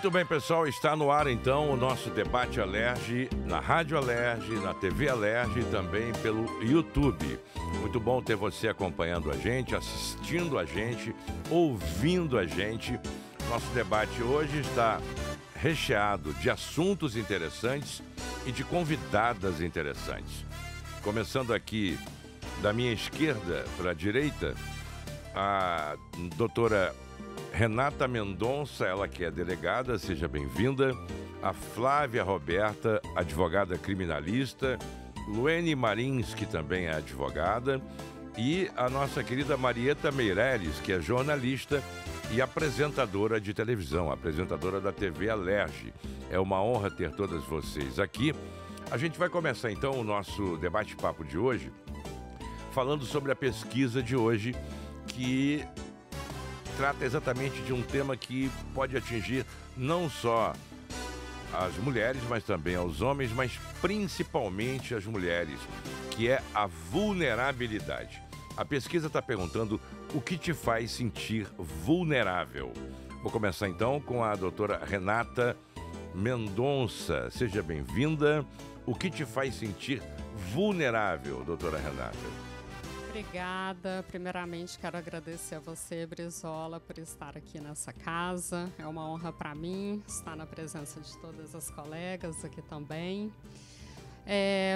Muito bem, pessoal, está no ar então o nosso debate Alerj, na Rádio Alerj, na TV Alerj e também pelo YouTube. Muito bom ter você acompanhando a gente, assistindo a gente, ouvindo a gente. Nosso debate hoje está recheado de assuntos interessantes e de convidadas interessantes. Começando aqui da minha esquerda para a direita, a doutora Renata Mendonça, ela que é delegada, seja bem-vinda. A Flávia Roberta, advogada criminalista. Luene Marins, que também é advogada. E a nossa querida Marieta Meirelles, que é jornalista e apresentadora de televisão, apresentadora da TV Alerj. É uma honra ter todas vocês aqui. A gente vai começar então o nosso debate-papo de hoje falando sobre a pesquisa de hoje, que trata exatamente de um tema que pode atingir não só as mulheres, mas também aos homens, mas principalmente as mulheres, que é a vulnerabilidade. A pesquisa está perguntando o que te faz sentir vulnerável. Vou começar então com a doutora Renata Mendonça. Seja bem-vinda. O que te faz sentir vulnerável, doutora Renata? Obrigada. Primeiramente, quero agradecer a você, Brizola, por estar aqui nessa casa. É uma honra para mim estar na presença de todas as colegas aqui também.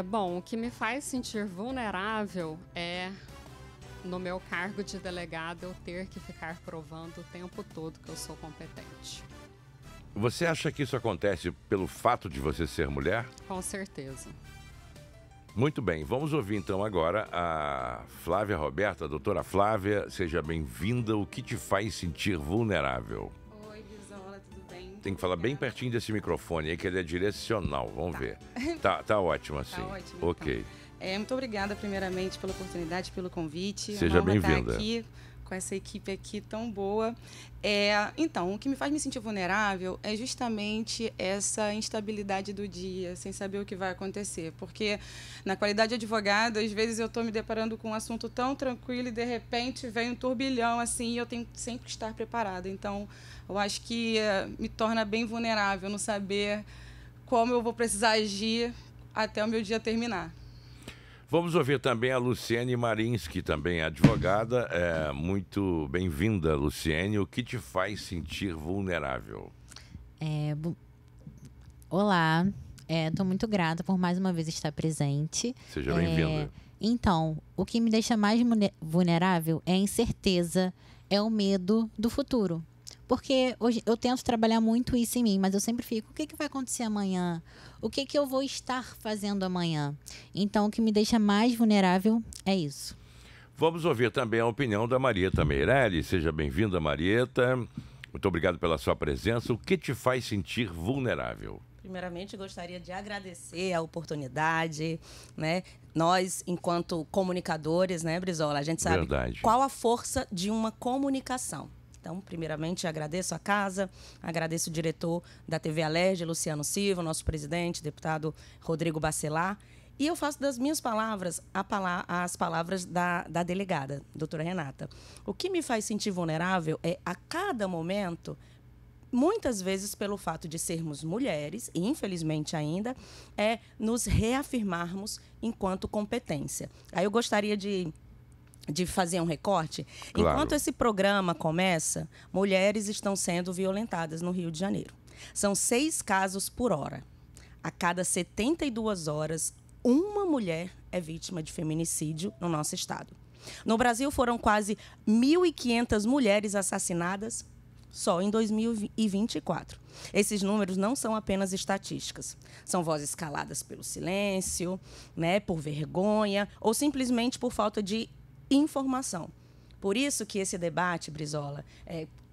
Bom, o que me faz sentir vulnerável é, no meu cargo de delegada, eu ter que ficar provando o tempo todo que eu sou competente. Você acha que isso acontece pelo fato de você ser mulher? Com certeza. Muito bem, vamos ouvir então agora a Flávia Roberta. Doutora Flávia, seja bem-vinda. O que te faz sentir vulnerável? Oi, Brizola, tudo bem? Tem que falar bem pertinho desse microfone aí, que ele é direcional. Vamos ver. Tá ótimo assim. Tá ótimo, ok. Então. Muito obrigada, primeiramente, pela oportunidade, pelo convite. Seja bem-vinda. Estar aqui com essa equipe aqui tão boa. Então, o que me faz me sentir vulnerável é justamente essa instabilidade do dia, sem saber o que vai acontecer. Porque, na qualidade de advogada, às vezes eu estou me deparando com um assunto tão tranquilo e, de repente, vem um turbilhão, assim, e eu tenho sempre que estar preparada. Então, eu acho que me torna bem vulnerável não saber como eu vou precisar agir até o meu dia terminar. Vamos ouvir também a Luciene Marins, que também é advogada. Muito bem-vinda, Luciene. O que te faz sentir vulnerável? Olá, estou muito grata por mais uma vez estar presente. Seja bem-vinda. Então, o que me deixa mais vulnerável é a incerteza, é o medo do futuro. Porque hoje eu tento trabalhar muito isso em mim, mas eu sempre fico, o que vai acontecer amanhã? O que eu vou estar fazendo amanhã? Então, o que me deixa mais vulnerável é isso. Vamos ouvir também a opinião da Marieta Meirelles. Seja bem-vinda, Marieta. Muito obrigado pela sua presença. O que te faz sentir vulnerável? Primeiramente, gostaria de agradecer a oportunidade, né? Nós, enquanto comunicadores, né, Brizola, a gente sabe Verdade. Qual a força de uma comunicação. Então, primeiramente, agradeço a casa, agradeço o diretor da TV Alerj, Luciano Silva, nosso presidente, deputado Rodrigo Bacelar. E eu faço das minhas palavras as palavras da delegada, doutora Renata. O que me faz sentir vulnerável é, a cada momento, muitas vezes pelo fato de sermos mulheres, e infelizmente ainda, é nos reafirmarmos enquanto competência. Aí eu gostaria de fazer um recorte. Claro. Enquanto esse programa começa, mulheres estão sendo violentadas no Rio de Janeiro. São 6 casos por hora. A cada 72 horas, uma mulher é vítima de feminicídio no nosso estado. No Brasil, foram quase 1.500 mulheres assassinadas só em 2024. Esses números não são apenas estatísticas. São vozes caladas pelo silêncio, né, por vergonha ou simplesmente por falta de informação. Por isso que esse debate, Brizola,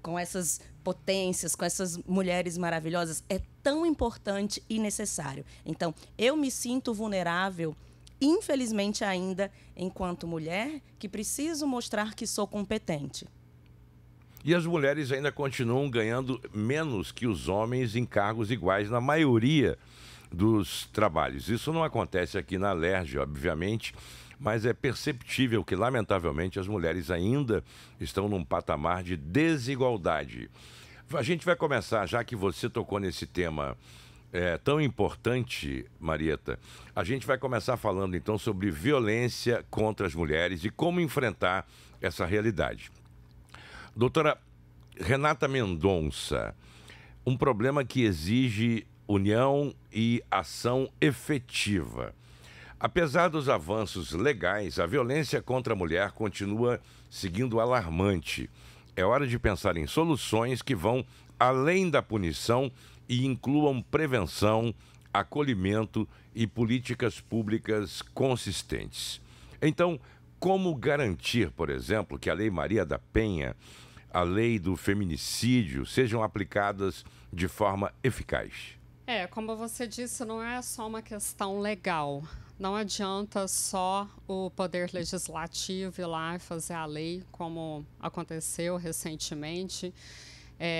com essas potências, com essas mulheres maravilhosas, é tão importante e necessário. Então, eu me sinto vulnerável, infelizmente ainda, enquanto mulher, que preciso mostrar que sou competente. E as mulheres ainda continuam ganhando menos que os homens em cargos iguais na maioria dos trabalhos. Isso não acontece aqui na Alerj, obviamente, mas é perceptível que, lamentavelmente, as mulheres ainda estão num patamar de desigualdade. A gente vai começar, já que você tocou nesse tema tão importante, Marieta, a gente vai começar falando então sobre violência contra as mulheres e como enfrentar essa realidade. Doutora Renata Mendonça, um problema que exige união e ação efetiva. Apesar dos avanços legais, a violência contra a mulher continua seguindo alarmante. É hora de pensar em soluções que vão além da punição e incluam prevenção, acolhimento e políticas públicas consistentes. Então, como garantir, por exemplo, que a Lei Maria da Penha, a lei do feminicídio, sejam aplicadas de forma eficaz? Como você disse, não é só uma questão legal. Não adianta só o Poder Legislativo ir lá e fazer a lei, como aconteceu recentemente.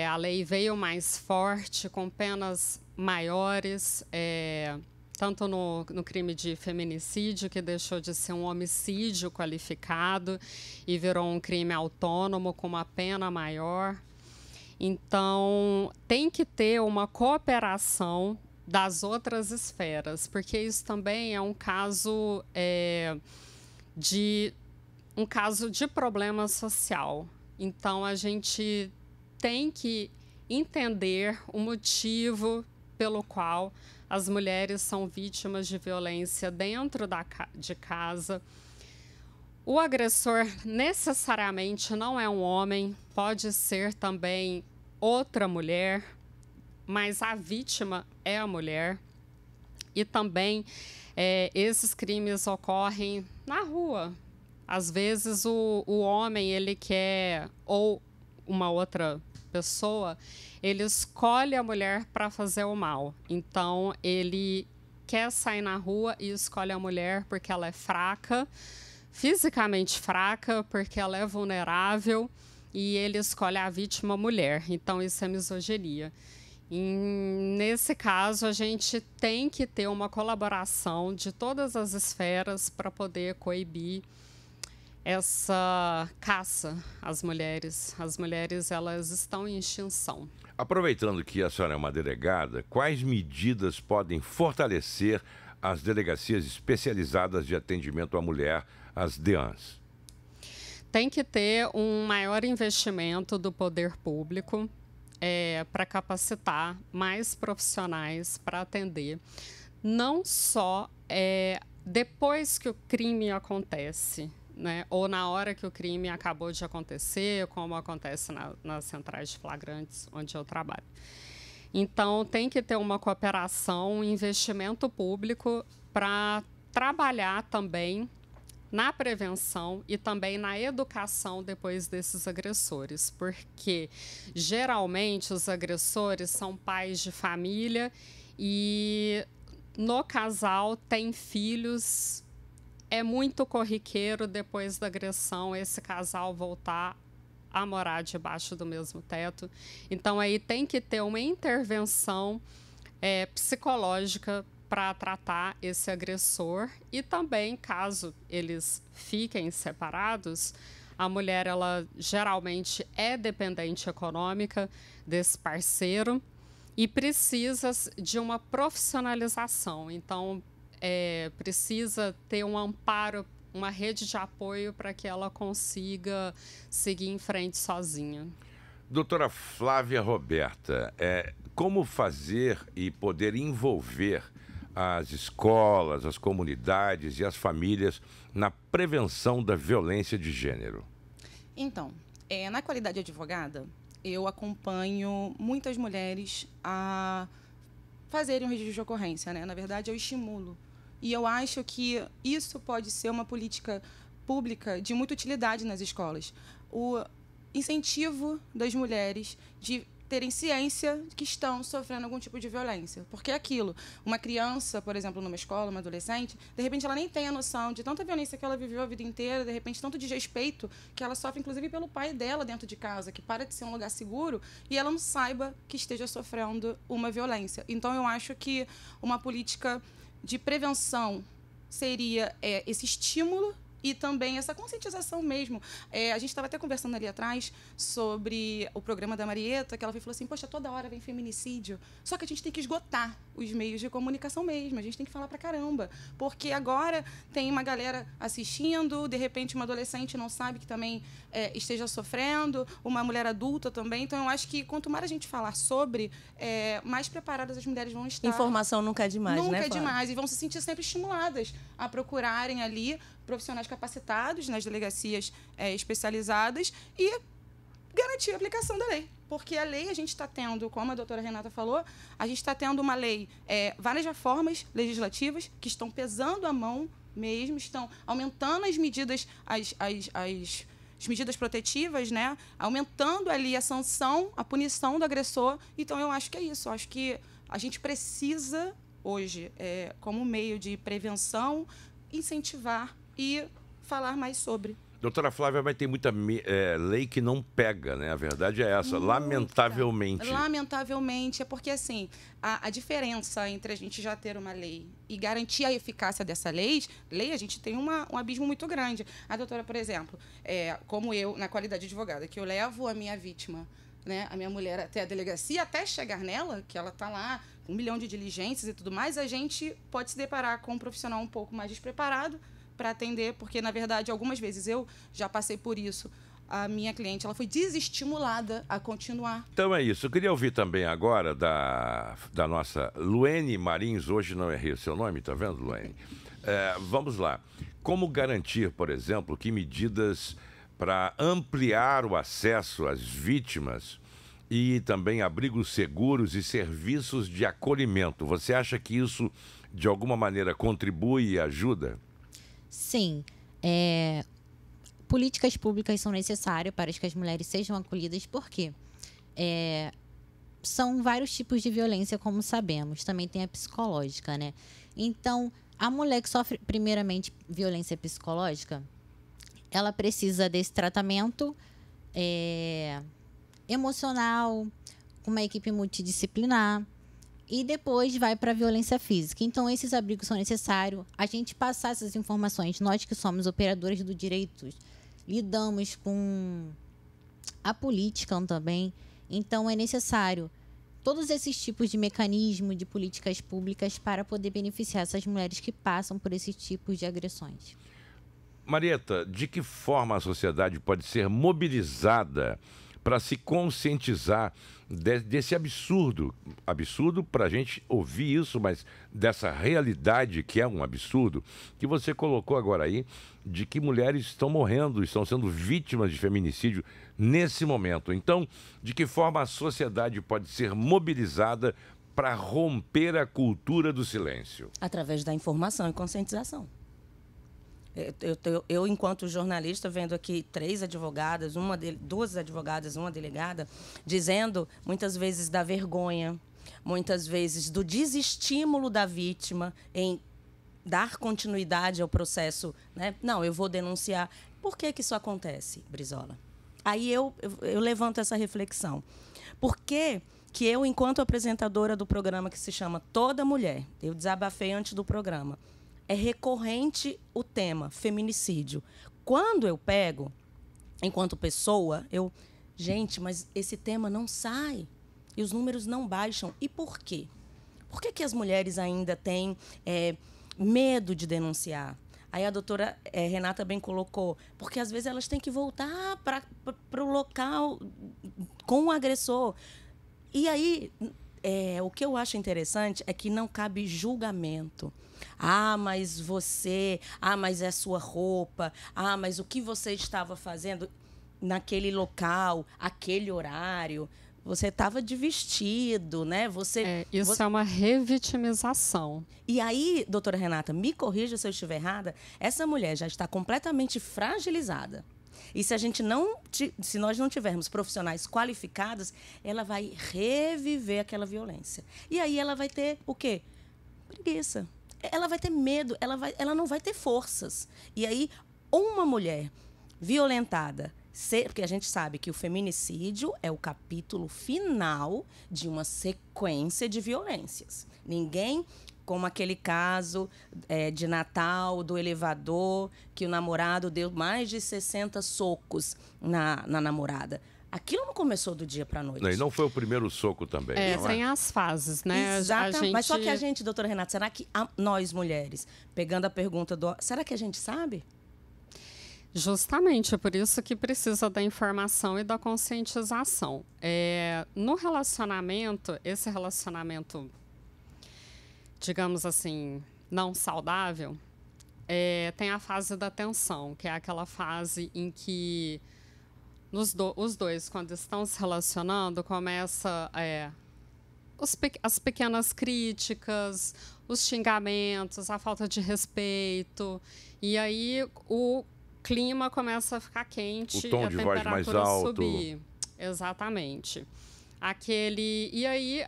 A lei veio mais forte, com penas maiores, tanto no crime de feminicídio, que deixou de ser um homicídio qualificado e virou um crime autônomo com uma pena maior. Então, tem que ter uma cooperação das outras esferas, porque isso também é um caso de problema social. Então, a gente tem que entender o motivo pelo qual as mulheres são vítimas de violência dentro de casa. O agressor necessariamente não é um homem, pode ser também outra mulher, mas a vítima é a mulher. E também esses crimes ocorrem na rua. Às vezes o homem, ele quer, ou uma outra pessoa, ele escolhe a mulher para fazer o mal. Então, ele quer sair na rua e escolhe a mulher porque ela é fraca, fisicamente fraca, porque ela é vulnerável, e ele escolhe a vítima mulher. Então, isso é misoginia. Nesse caso, a gente tem que ter uma colaboração de todas as esferas para poder coibir essa caça às mulheres. As mulheres, elas estão em extinção. Aproveitando que a senhora é uma delegada, quais medidas podem fortalecer as delegacias especializadas de atendimento à mulher, as DEANs? Tem que ter um maior investimento do poder público para capacitar mais profissionais para atender. Não só depois que o crime acontece, né, ou na hora que o crime acabou de acontecer, como acontece nas centrais de flagrantes, onde eu trabalho. Então, tem que ter uma cooperação, um investimento público para trabalhar também na prevenção e também na educação depois desses agressores, porque geralmente os agressores são pais de família e no casal tem filhos. É muito corriqueiro, depois da agressão, esse casal voltar a morar debaixo do mesmo teto. Então, aí tem que ter uma intervenção psicológica para tratar esse agressor. E também, caso eles fiquem separados, a mulher, ela geralmente é dependente econômica desse parceiro e precisa de uma profissionalização. Então, precisa ter um amparo, uma rede de apoio para que ela consiga seguir em frente sozinha. Doutora Flávia Roberta, como fazer e poder envolver as escolas, as comunidades e as famílias na prevenção da violência de gênero? Então, na qualidade de advogada, eu acompanho muitas mulheres a fazerem um registro de ocorrência, né? Na verdade, eu estimulo. E eu acho que isso pode ser uma política pública de muita utilidade nas escolas. O incentivo das mulheres de terem ciência que estão sofrendo algum tipo de violência. Porque é aquilo, uma criança, por exemplo, numa escola, uma adolescente, de repente ela nem tem a noção de tanta violência que ela viveu a vida inteira, de repente tanto desrespeito que ela sofre, inclusive, pelo pai dela dentro de casa, que para de ser um lugar seguro, e ela não saiba que esteja sofrendo uma violência. Então, eu acho que uma política de prevenção seria esse estímulo e também essa conscientização mesmo. A gente estava até conversando ali atrás sobre o programa da Marieta, que ela falou assim, poxa, toda hora vem feminicídio, só que a gente tem que esgotar os meios de comunicação mesmo, a gente tem que falar pra caramba, porque agora tem uma galera assistindo, de repente uma adolescente não sabe que também esteja sofrendo, uma mulher adulta também, então eu acho que quanto mais a gente falar sobre, mais preparadas as mulheres vão estar. Informação nunca é demais, nunca né, é Flávia? demais, e vão se sentir sempre estimuladas a procurarem ali profissionais capacitados nas delegacias especializadas e garantir a aplicação da lei. Porque a lei a gente está tendo, como a doutora Renata falou, a gente está tendo uma lei, várias reformas legislativas que estão pesando a mão mesmo, estão aumentando as medidas, as medidas protetivas, né? Aumentando ali a sanção, a punição do agressor. Então, eu acho que é isso. Eu acho que a gente precisa, hoje, como meio de prevenção, incentivar e falar mais sobre. Doutora Flávia, mas tem muita lei que não pega, né? A verdade é essa, lamentavelmente. Lamentavelmente, é porque, assim, a diferença entre a gente já ter uma lei e garantir a eficácia dessa lei, a gente tem um abismo muito grande. A doutora, por exemplo, como eu, na qualidade de advogada, que eu levo a minha vítima, né, a minha mulher até a delegacia, até chegar nela, que ela está lá com 1 milhão de diligências e tudo mais, a gente pode se deparar com um profissional um pouco mais despreparado para atender, porque, na verdade, algumas vezes eu já passei por isso. A minha cliente, ela foi desestimulada a continuar. Então é isso. Eu queria ouvir também agora da nossa Luene Marins, hoje não errei o seu nome, tá vendo, Luene? Vamos lá. Como garantir, por exemplo, que medidas para ampliar o acesso às vítimas e também abrigos seguros e serviços de acolhimento? Você acha que isso, de alguma maneira, contribui e ajuda? Sim. Políticas públicas são necessárias para que as mulheres sejam acolhidas, porque são vários tipos de violência, como sabemos. Também tem a psicológica, né? Então, a mulher que sofre, primeiramente, violência psicológica, ela precisa desse tratamento emocional, com uma equipe multidisciplinar, e depois vai para a violência física. Então, esses abrigos são necessários. A gente passar essas informações, nós que somos operadores do direito, lidamos com a política também. Então, é necessário todos esses tipos de mecanismos, de políticas públicas para poder beneficiar essas mulheres que passam por esses tipos de agressões. Marieta, de que forma a sociedade pode ser mobilizada para se conscientizar desse absurdo para a gente ouvir isso, mas dessa realidade que é um absurdo, que você colocou agora aí, de que mulheres estão morrendo, estão sendo vítimas de feminicídio nesse momento. Então, de que forma a sociedade pode ser mobilizada para romper a cultura do silêncio? Através da informação e conscientização. Eu, enquanto jornalista, vendo aqui 3 advogadas, 2 advogadas, uma delegada, dizendo muitas vezes da vergonha, muitas vezes do desestímulo da vítima em dar continuidade ao processo, né? Não, eu vou denunciar. Por que isso acontece, Brizola? Aí eu levanto essa reflexão. Por que eu, enquanto apresentadora do programa que se chama Toda Mulher, eu desabafei antes do programa, é recorrente o tema feminicídio. Quando eu pego, enquanto pessoa, gente, mas esse tema não sai e os números não baixam. E por quê? Por que as mulheres ainda têm medo de denunciar? Aí a doutora Renata bem colocou, porque às vezes elas têm que voltar para o local com o agressor. E aí, o que eu acho interessante é que não cabe julgamento. Mas mas é sua roupa, mas o que você estava fazendo naquele local, aquele horário, você estava de vestido, né? Isso é uma revitimização. E aí, doutora Renata, me corrija se eu estiver errada, essa mulher já está completamente fragilizada. E se nós não tivermos profissionais qualificados, ela vai reviver aquela violência. E aí ela vai ter o quê? Preguiça. Ela vai ter medo, ela não vai ter forças. E aí, uma mulher violentada, porque a gente sabe que o feminicídio é o capítulo final de uma sequência de violências. Ninguém como aquele caso de Natal, do elevador, que o namorado deu mais de 60 socos na namorada. Aquilo não começou do dia para a noite. E não foi o primeiro soco também. Tem as fases, né? Exatamente. Mas só que a gente, doutora Renata, será que nós mulheres, pegando a pergunta será que a gente sabe? Justamente, é por isso que precisa da informação e da conscientização. No relacionamento, esse relacionamento, digamos assim, não saudável, tem a fase da tensão, que é aquela fase em que os dois, quando estão se relacionando, começa as pequenas críticas, os xingamentos, a falta de respeito, e aí o clima começa a ficar quente, o tom de voz mais alto, subir. Exatamente. E aí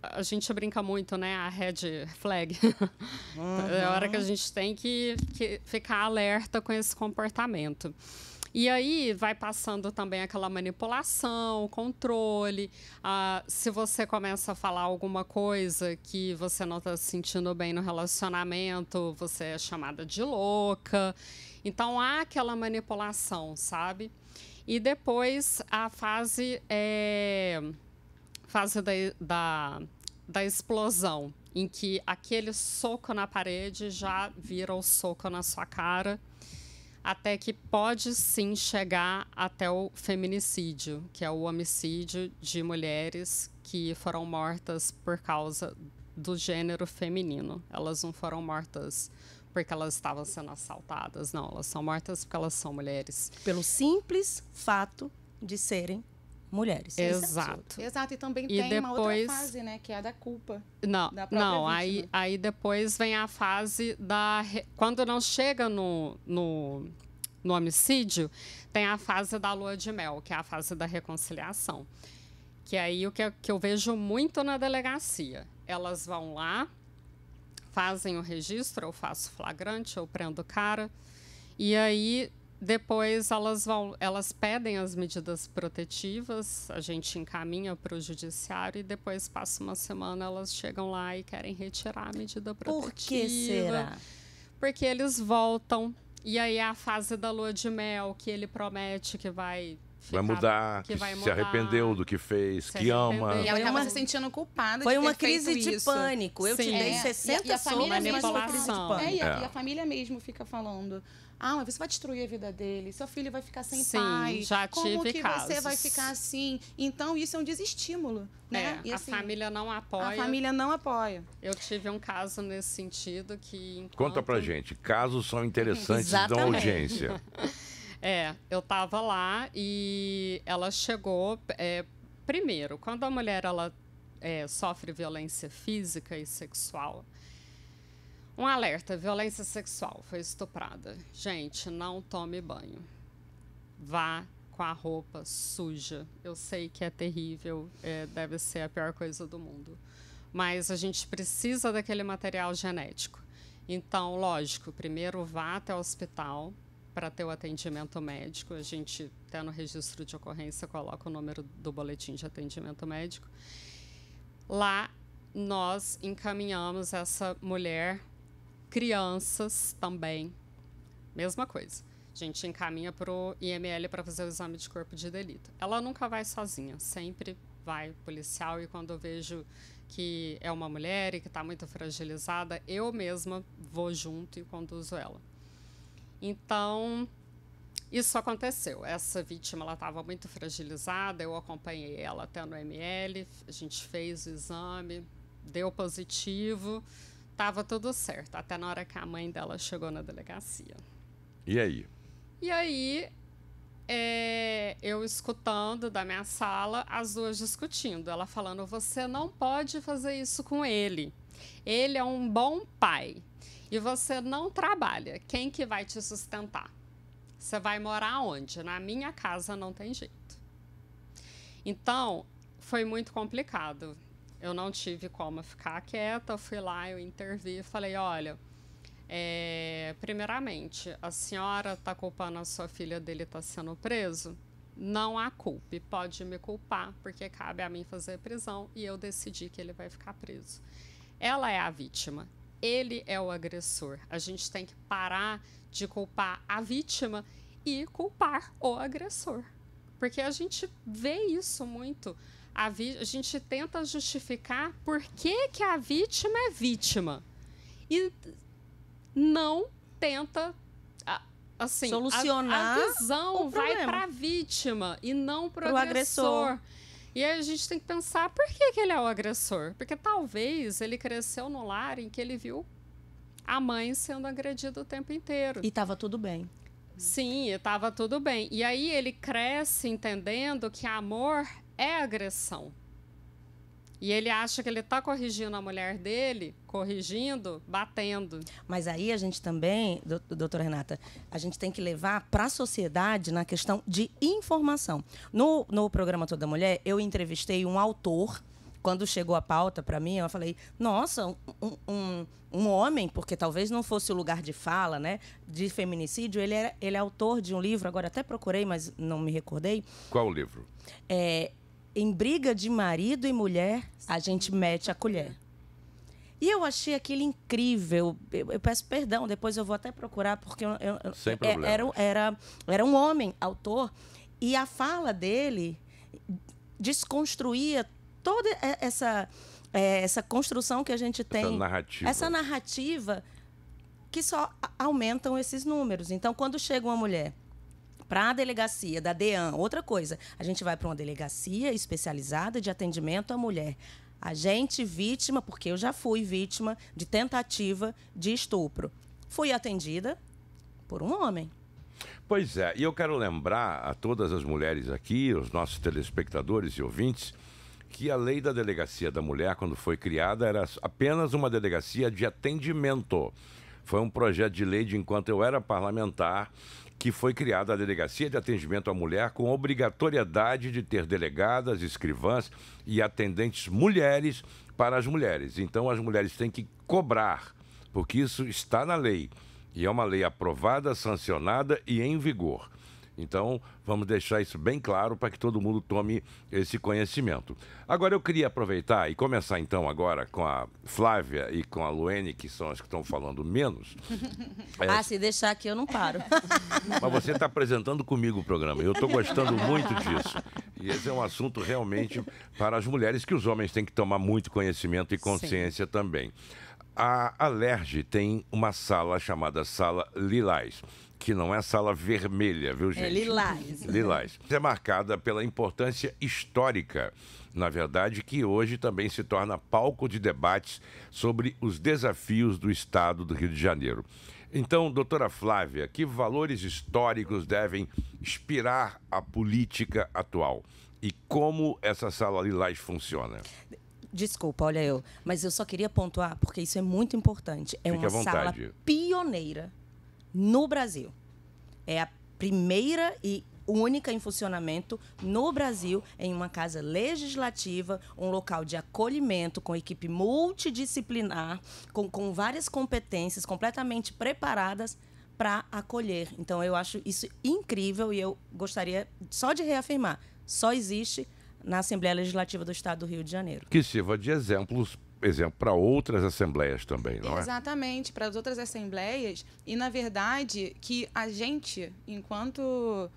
a gente brinca muito, né? A red flag. É a hora que a gente tem que ficar alerta com esse comportamento. E aí vai passando também aquela manipulação, controle. Se você começa a falar alguma coisa que você não está se sentindo bem no relacionamento, você é chamada de louca. Então, há aquela manipulação, sabe? E depois a fase da explosão, em que aquele soco na parede já vira o soco na sua cara, até que pode sim chegar até o feminicídio, que é o homicídio de mulheres que foram mortas por causa do gênero feminino. Elas não foram mortas porque elas estavam sendo assaltadas, não. Elas são mortas porque elas são mulheres. Pelo simples fato de serem mulheres. Exato. Exato, e também tem uma outra fase, né, que é a da culpa. Não, aí depois vem a fase quando não chega no homicídio, tem a fase da lua de mel, que é a fase da reconciliação. Que é aí o que eu vejo muito na delegacia. Elas vão lá, fazem o registro, eu faço flagrante, eu prendo o cara, e aí depois elas pedem as medidas protetivas, a gente encaminha para o judiciário e depois passa uma semana, elas chegam lá e querem retirar a medida protetiva. Por que será? Porque eles voltam, e aí é a fase da lua de mel, que ele promete que vai mudar, que se arrependeu do que fez, que ama. E ela acaba se sentindo culpada. Foi uma crise de pânico. Eu te dei 60 socos, manipulação. E a família mesmo fica falando: mas você vai destruir a vida dele, seu filho vai ficar sem pai. Já como tive que casos. Você vai ficar assim? Então, isso é um desestímulo, né? E assim, a família não apoia. A família não apoia. Eu tive um caso nesse sentido que... Conta pra gente, casos são interessantes, dão audiência. Eu estava lá e ela chegou... primeiro, quando a mulher sofre violência física e sexual, um alerta, violência sexual, foi estuprada. Gente, não tome banho. Vá com a roupa suja. Eu sei que é terrível, deve ser a pior coisa do mundo. Mas a gente precisa daquele material genético. Então, lógico, primeiro vá até o hospital para ter o atendimento médico. A gente, até no registro de ocorrência, coloca o número do boletim de atendimento médico. Lá, nós encaminhamos essa mulher, crianças também, mesma coisa. A gente encaminha para o IML para fazer o exame de corpo de delito. Ela nunca vai sozinha, sempre vai policial, e quando eu vejo que é uma mulher e que está muito fragilizada, eu mesma vou junto e conduzo ela. Então, isso aconteceu. Essa vítima estava muito fragilizada, eu acompanhei ela até no ML, a gente fez o exame, deu positivo, estava tudo certo, até na hora que a mãe dela chegou na delegacia. E aí? E aí, eu escutando da minha sala, as duas discutindo. Ela falando: você não pode fazer isso com ele. Ele é um bom pai. E você não trabalha. Quem que vai te sustentar? Você vai morar onde? Na minha casa não tem jeito. Então, foi muito complicado. Eu não tive como ficar quieta. Eu fui lá, eu intervi e falei: olha, primeiramente, a senhora está culpando a sua filha dele estar sendo preso? Não há culpa. Pode me culpar, porque cabe a mim fazer prisão e eu decidi que ele vai ficar preso. ela é a vítima, ele é o agressor. A gente tem que parar de culpar a vítima e culpar o agressor. Porque a gente vê isso muito. A gente tenta justificar por que a vítima é vítima. E não tenta, assim, solucionar a visão vai para a vítima e não para o agressor. E aí a gente tem que pensar por que ele é o agressor. Porque talvez ele cresceu no lar em que ele viu a mãe sendo agredida o tempo inteiro. E estava tudo bem. Sim, estava tudo bem. E aí ele cresce entendendo que amor é agressão. E ele acha que ele está corrigindo a mulher dele, corrigindo, batendo. Mas aí a gente também, doutora Renata, a gente tem que levar para a sociedade na questão de informação. No programa Toda Mulher, eu entrevistei um autor. Quando chegou a pauta para mim, eu falei, nossa, um homem, porque talvez não fosse o lugar de fala, né, de feminicídio, ele é autor de um livro, agora até procurei, mas não me recordei. Qual o livro? Em briga de marido e mulher, a gente mete a colher. E eu achei aquilo incrível. Eu peço perdão, depois eu vou até procurar, porque sem problema. Era um homem, autor, e a fala dele desconstruía toda essa construção que a gente tem. Essa narrativa que só aumentam esses números. Então, quando chega uma mulher para a delegacia da DEAN, outra coisa, a gente vai para uma delegacia especializada de atendimento à mulher. A gente vítima, porque eu já fui vítima de tentativa de estupro. Fui atendida por um homem. Pois é, e eu quero lembrar a todas as mulheres aqui, os nossos telespectadores e ouvintes, que a lei da delegacia da mulher, quando foi criada, era apenas uma delegacia de atendimento. Foi um projeto de lei de enquanto eu era parlamentar, que foi criada a Delegacia de Atendimento à Mulher com obrigatoriedade de ter delegadas, escrivãs e atendentes mulheres para as mulheres. Então, as mulheres têm que cobrar, porque isso está na lei. E é uma lei aprovada, sancionada e em vigor. Então, vamos deixar isso bem claro para que todo mundo tome esse conhecimento. Agora, eu queria aproveitar e começar, então, agora com a Flávia e com a Luene, que são as que estão falando menos. Se deixar aqui, eu não paro. Mas você está apresentando comigo o programa. Eu estou gostando muito disso. E esse é um assunto realmente para as mulheres, que os homens têm que tomar muito conhecimento e consciência também. A Alerj tem uma sala chamada Sala Lilás, que não é sala vermelha, viu, gente? É lilás. Lilás. É marcada pela importância histórica, na verdade, que hoje também se torna palco de debates sobre os desafios do Estado do Rio de Janeiro. Então, doutora Flávia, que valores históricos devem inspirar a política atual? E como essa sala Lilás funciona? Desculpa, mas eu só queria pontuar, porque isso é muito importante. É uma sala pioneira no Brasil. É a primeira e única em funcionamento no Brasil, em uma casa legislativa, um local de acolhimento com equipe multidisciplinar, com várias competências completamente preparadas para acolher. Então, eu acho isso incrível e eu gostaria só de reafirmar, só existe na Assembleia Legislativa do Estado do Rio de Janeiro. Que sirva de exemplo para outras assembleias também, não é? Exatamente, para as outras assembleias. E, na verdade, que a gente, enquanto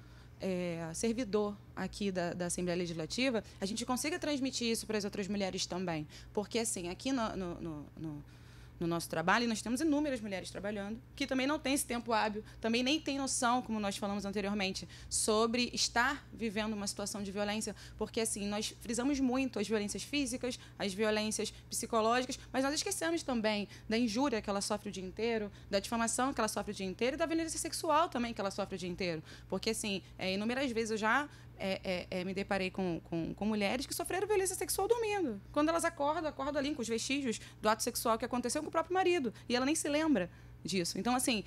servidor aqui da Assembleia Legislativa, a gente consiga transmitir isso para as outras mulheres também. Porque, assim, aqui no nosso trabalho, nós temos inúmeras mulheres trabalhando, que também não têm esse tempo hábil, também nem têm noção, como nós falamos anteriormente, sobre estar vivendo uma situação de violência, porque, assim, nós frisamos muito as violências físicas, as violências psicológicas, mas nós esquecemos também da injúria que ela sofre o dia inteiro, da difamação que ela sofre o dia inteiro e da violência sexual também que ela sofre o dia inteiro. Porque, assim, inúmeras vezes eu já me deparei com mulheres que sofreram violência sexual dormindo. Quando elas acordam ali com os vestígios do ato sexual que aconteceu com o próprio marido. E ela nem se lembra disso. Então, assim,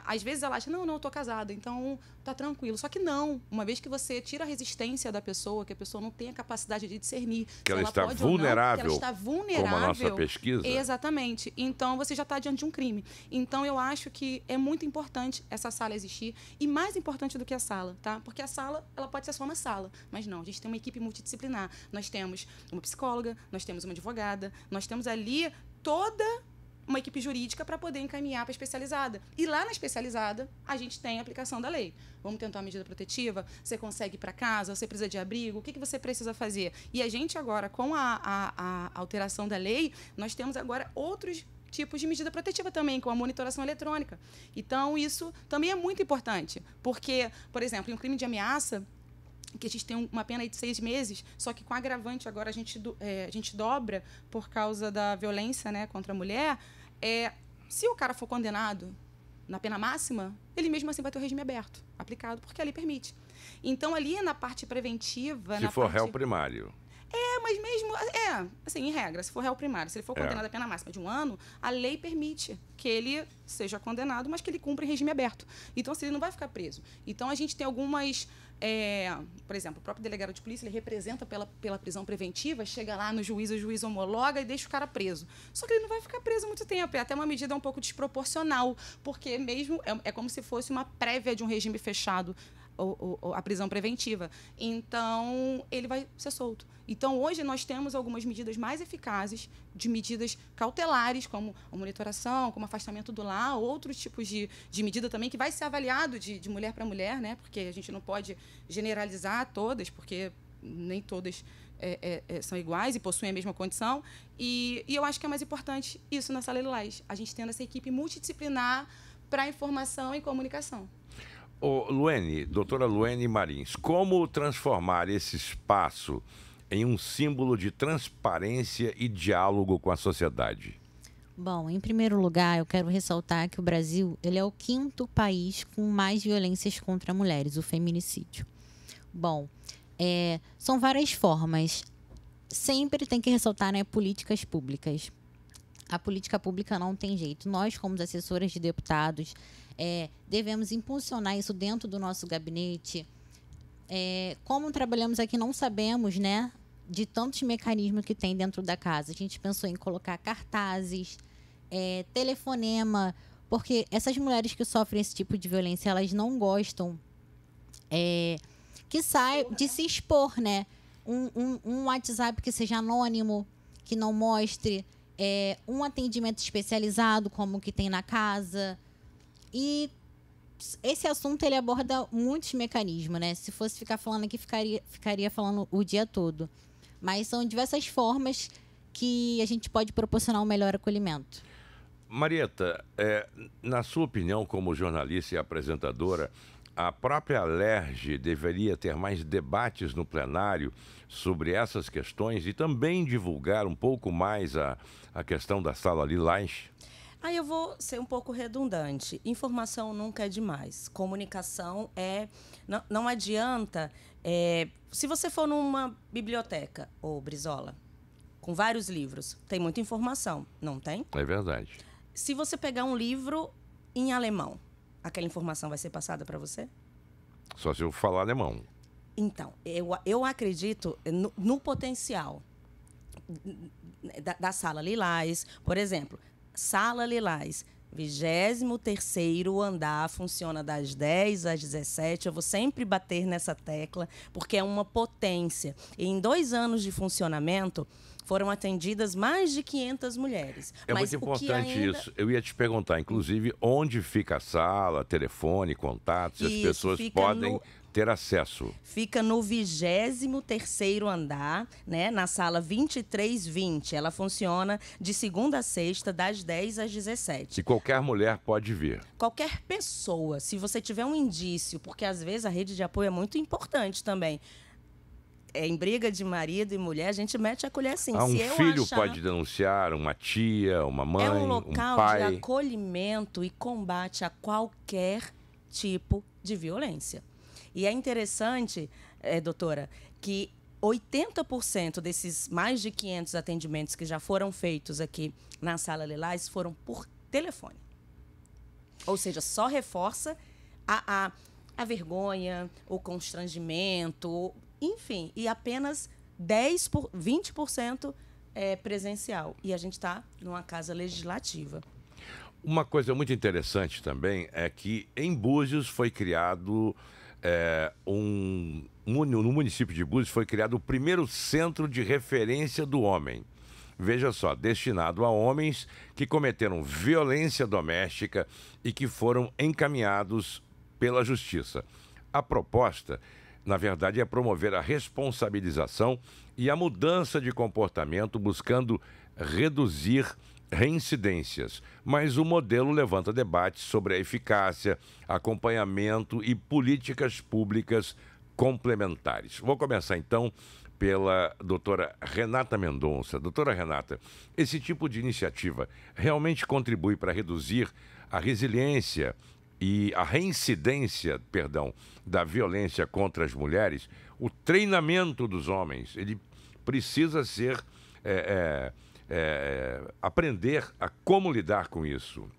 às vezes ela acha, não, eu tô casada, então tá tranquilo. Só que não. Uma vez que você tira a resistência da pessoa, que a pessoa não tem a capacidade de discernir que ela está vulnerável, que ela está vulnerável, como a nossa pesquisa. Exatamente. Então, você já está diante de um crime. Então, eu acho que é muito importante essa sala existir. E mais importante do que a sala, tá? Porque a sala, ela pode ser só uma sala. Mas não, a gente tem uma equipe multidisciplinar. Nós temos uma psicóloga, nós temos uma advogada, nós temos ali toda uma equipe jurídica para poder encaminhar para a especializada. E lá na especializada, a gente tem a aplicação da lei. Vamos tentar uma medida protetiva? Você consegue ir para casa? Você precisa de abrigo? O que você precisa fazer? E a gente agora, com a alteração da lei, nós temos agora outros tipos de medida protetiva também, com a monitoração eletrônica. Então, isso também é muito importante, porque, por exemplo, em um crime de ameaça, que a gente tem uma pena aí de 6 meses, só que com agravante agora a gente dobra por causa da violência, né, contra a mulher. Se o cara for condenado na pena máxima, ele mesmo assim vai ter o regime aberto, aplicado, porque a lei permite. Então, ali na parte preventiva... Se for réu primário. Mas mesmo, assim, em regra, se for réu primário, se ele for condenado a pena máxima de 1 ano, a lei permite que ele seja condenado, mas que ele cumpra em regime aberto. Então, assim, ele não vai ficar preso. Então, a gente tem algumas... por exemplo, o próprio delegado de polícia, ele representa pela prisão preventiva, chega lá no juiz, o juiz homologa e deixa o cara preso. Só que ele não vai ficar preso muito tempo, é até uma medida um pouco desproporcional, porque mesmo é como se fosse uma prévia de um regime fechado, a prisão preventiva. Então, ele vai ser solto. Então, hoje, nós temos algumas medidas mais eficazes, de medidas cautelares, como a monitoração, como afastamento do lar, outros tipos de medida também, que vai ser avaliado de mulher para mulher, né? Porque a gente não pode generalizar todas, porque nem todas são iguais e possuem a mesma condição. E eu acho que é mais importante isso na Sala Lilás, a gente tendo essa equipe multidisciplinar para informação e comunicação. Doutora Luene Marins, como transformar esse espaço em um símbolo de transparência e diálogo com a sociedade? Bom, em primeiro lugar, eu quero ressaltar que o Brasil ele é o 5º país com mais violências contra mulheres, o feminicídio. Bom, são várias formas. Sempre tem que ressaltar, né, políticas públicas. A política pública não tem jeito. Nós, como assessoras de deputados, devemos impulsionar isso dentro do nosso gabinete. Como trabalhamos aqui, não sabemos, né, de tantos mecanismos que tem dentro da casa. A gente pensou em colocar cartazes, telefonema, porque essas mulheres que sofrem esse tipo de violência, elas não gostam de se expor, né? Um WhatsApp que seja anônimo, que não mostre, um atendimento especializado, como o que tem na casa. E esse assunto ele aborda muitos mecanismos, né? Se fosse ficar falando aqui, ficaria falando o dia todo. Mas são diversas formas que a gente pode proporcionar um melhor acolhimento. Marieta, na sua opinião, como jornalista e apresentadora, a própria Alerj deveria ter mais debates no plenário sobre essas questões e também divulgar um pouco mais a questão da Sala Lilás? Aí eu vou ser um pouco redundante. Informação nunca é demais. Comunicação não adianta... se você for numa biblioteca, Brizola, com vários livros, tem muita informação, não tem? É verdade. Se você pegar um livro em alemão, aquela informação vai ser passada para você? Só se eu falar alemão. Então, eu acredito no potencial da Sala Lilás. Por exemplo, Sala Lilás, 23º andar, funciona das 10 às 17. Eu vou sempre bater nessa tecla, porque é uma potência. E em 2 anos de funcionamento, foram atendidas mais de 500 mulheres. Mas muito importante isso. Eu ia te perguntar, inclusive, onde fica a sala, telefone, contatos, as pessoas podem ter acesso. Fica no 23º andar, né, na sala 2320. Ela funciona de segunda a sexta, das 10 às 17. E qualquer mulher pode vir? Qualquer pessoa. Se você tiver um indício, porque às vezes a rede de apoio é muito importante também. Em briga de marido e mulher, a gente mete a colher assim. Um filho pode denunciar, uma tia, uma mãe, um pai. É um local de acolhimento e combate a qualquer tipo de violência. E é interessante, doutora, que 80% desses mais de 500 atendimentos que já foram feitos aqui na Sala Lilás foram por telefone. Ou seja, só reforça a vergonha, o constrangimento, enfim, e apenas 20% é presencial. E a gente está numa casa legislativa. Uma coisa muito interessante também é que em Búzios foi criado, no município de Búzios foi criado o primeiro centro de referência do homem. veja só, destinado a homens que cometeram violência doméstica e que foram encaminhados pela Justiça. A proposta, na verdade, é promover a responsabilização e a mudança de comportamento, buscando reduzir reincidências. Mas o modelo levanta debates sobre a eficácia, acompanhamento e políticas públicas complementares. Vou começar, então, pela doutora Renata Mendonça. Doutora Renata, esse tipo de iniciativa realmente contribui para reduzir a resiliência e a reincidência, da violência contra as mulheres? O treinamento dos homens, ele precisa ser aprender a como lidar com isso,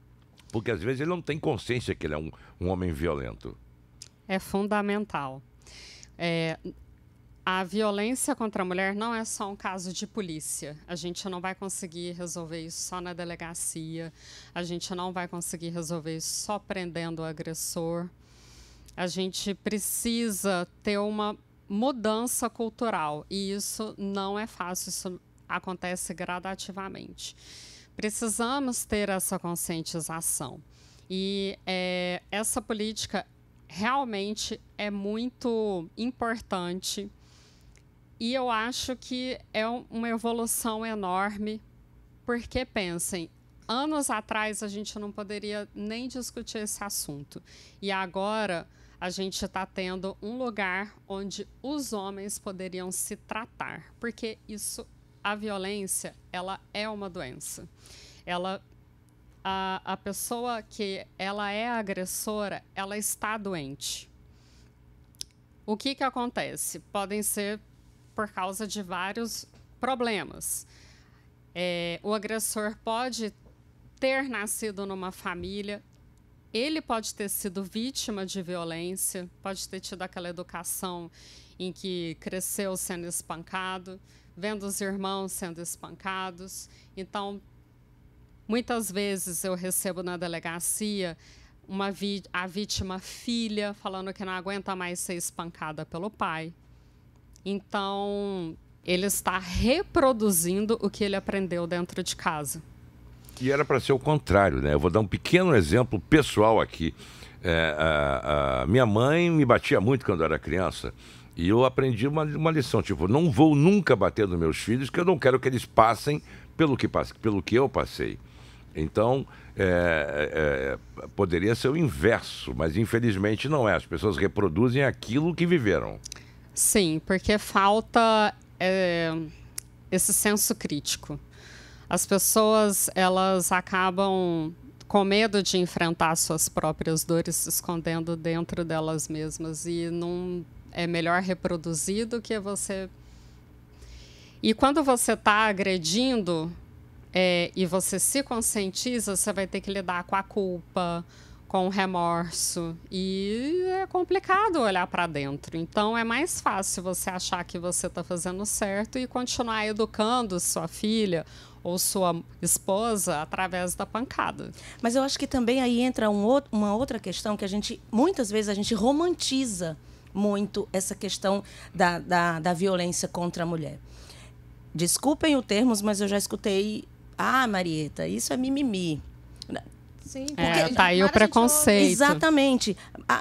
porque às vezes ele não tem consciência que ele é um homem violento. É fundamental. A violência contra a mulher não é só um caso de polícia. A gente não vai conseguir resolver isso só na delegacia. A gente não vai conseguir resolver isso só prendendo o agressor. A gente precisa ter uma mudança cultural. E isso não é fácil, isso acontece gradativamente. Precisamos ter essa conscientização. E essa política realmente é muito importante. E eu acho que é uma evolução enorme, porque, pensem, anos atrás a gente não poderia nem discutir esse assunto. E agora a gente está tendo um lugar onde os homens poderiam se tratar, porque a violência, ela é uma doença. A pessoa que ela é agressora, ela está doente. O que acontece? Podem ser por causa de vários problemas. O agressor pode ter nascido numa família, ele pode ter sido vítima de violência, pode ter tido aquela educação em que cresceu sendo espancado, vendo os irmãos sendo espancados. Então, muitas vezes eu recebo na delegacia a vítima filha falando que não aguenta mais ser espancada pelo pai. Então, ele está reproduzindo o que ele aprendeu dentro de casa. E era para ser o contrário, né? Eu vou dar um pequeno exemplo pessoal aqui. Minha mãe me batia muito quando eu era criança. E eu aprendi uma lição, tipo, não vou nunca bater nos meus filhos, porque eu não quero que eles passem pelo que eu passei. Então, poderia ser o inverso, mas infelizmente não é. As pessoas reproduzem aquilo que viveram. Sim, porque falta esse senso crítico. As pessoas, elas acabam com medo de enfrentar suas próprias dores, se escondendo dentro delas mesmas. E não é melhor reproduzir do que você... E quando você está agredindo e você se conscientiza, você vai ter que lidar com a culpa, com o remorso. E é complicado olhar para dentro. Então, é mais fácil você achar que você está fazendo certo e continuar educando sua filha ou sua esposa através da pancada. Mas eu acho que também aí entra uma outra questão que muitas vezes a gente romantiza muito essa questão da violência contra a mulher. Desculpem o termo, mas eu já escutei: Marieta, isso é mimimi. Sim, porque tá aí o preconceito. Exatamente.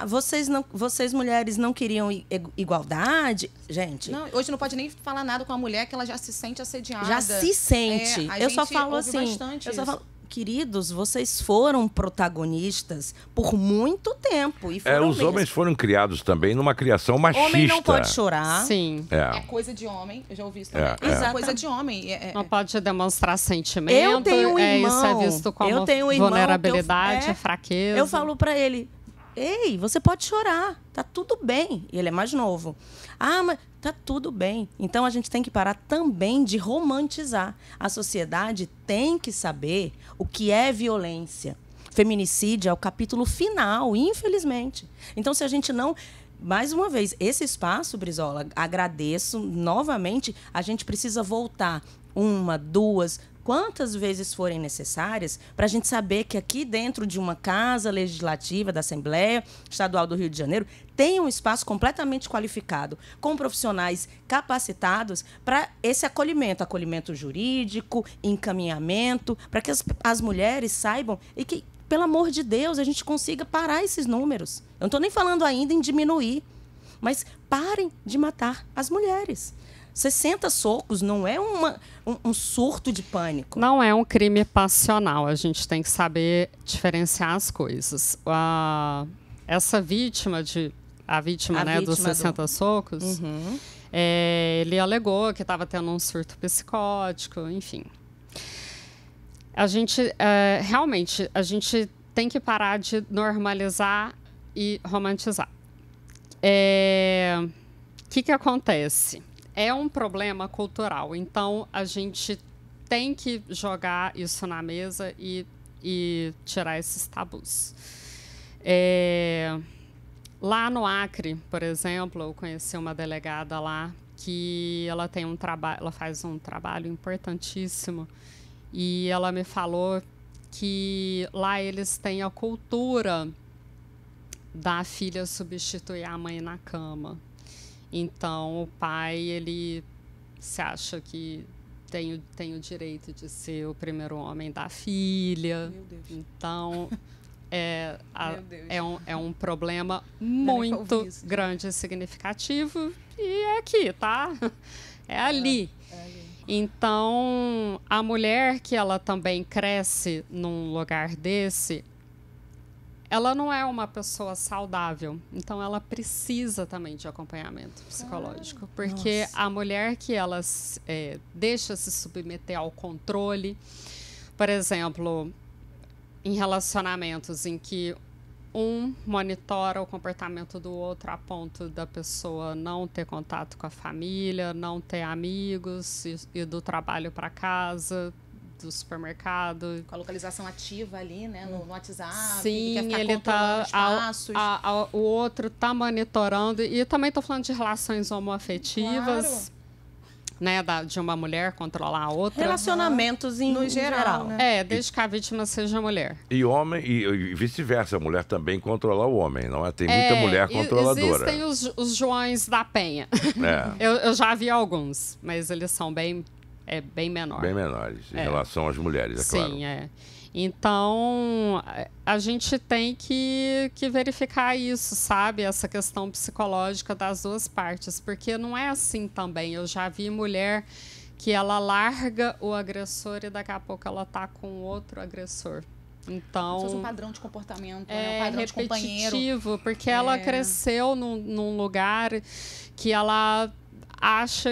Vocês mulheres não queriam igualdade? Gente... Não, hoje não pode nem falar nada com a mulher que ela já se sente assediada. Já se sente. Eu só falo assim... Queridos, vocês foram protagonistas por muito tempo. E os homens foram criados também numa criação machista. Homem não pode chorar. Sim. É coisa de homem. Eu já ouvi isso também. É coisa de homem. Não pode demonstrar sentimento. Eu tenho um irmão. Isso é visto como vulnerabilidade, fraqueza. Eu falo pra ele: ei, você pode chorar, tá tudo bem. E ele é mais novo. Mas tá tudo bem. Então, a gente tem que parar também de romantizar. A sociedade tem que saber o que é violência. Feminicídio é o capítulo final, infelizmente. Então, se a gente não... Mais uma vez, esse espaço, Brizola, agradeço novamente. A gente precisa voltar 1, 2... quantas vezes forem necessárias, para a gente saber que aqui dentro de uma casa legislativa da Assembleia Estadual do Rio de Janeiro tem um espaço completamente qualificado, com profissionais capacitados para esse acolhimento jurídico, encaminhamento, para que as mulheres saibam e que, pelo amor de Deus, a gente consiga parar esses números. Eu não estou nem falando ainda em diminuir, mas parem de matar as mulheres. 60 socos não é um surto de pânico. Não é um crime passional. A gente tem que saber diferenciar as coisas. Essa vítima, dos 60 socos, ele alegou que estava tendo um surto psicótico, enfim. Realmente, a gente tem que parar de normalizar e romantizar. O que acontece? É um problema cultural, então a gente tem que jogar isso na mesa e tirar esses tabus. Lá no Acre, por exemplo, eu conheci uma delegada lá que ela faz um trabalho importantíssimo e ela me falou que lá eles têm a cultura da filha substituir a mãe na cama. Então, o pai, ele se acha que tem o direito de ser o primeiro homem da filha. Meu Deus. Então, é um problema muito grande e significativo. E é aqui, tá? É ali. Então, a mulher que ela também cresce num lugar desse, ela não é uma pessoa saudável, então ela precisa também de acompanhamento psicológico, porque a mulher que ela deixa se submeter ao controle, por exemplo, em relacionamentos em que um monitora o comportamento do outro a ponto da pessoa não ter contato com a família, não ter amigos, e do trabalho para casa, do supermercado. Com a localização ativa ali, né, no WhatsApp. Sim, ele tá o outro está monitorando. E também estou falando de relações homoafetivas, né, de uma mulher controlar a outra. Relacionamentos no geral. Né? Desde que a vítima seja mulher. E homem, e vice-versa, a mulher também controlar o homem, não é? Tem muita mulher controladora. Existem os Joões da Penha. Eu já vi alguns, mas eles são bem menor. Bem menores, em relação às mulheres, claro. Sim, Então, a gente tem que verificar isso, sabe? Essa questão psicológica das duas partes, porque não é assim também. Eu já vi mulher que ela larga o agressor e daqui a pouco ela tá com outro agressor. Então, um padrão de comportamento, um padrão de companheiro. Repetitivo, porque ela cresceu num lugar que ela acha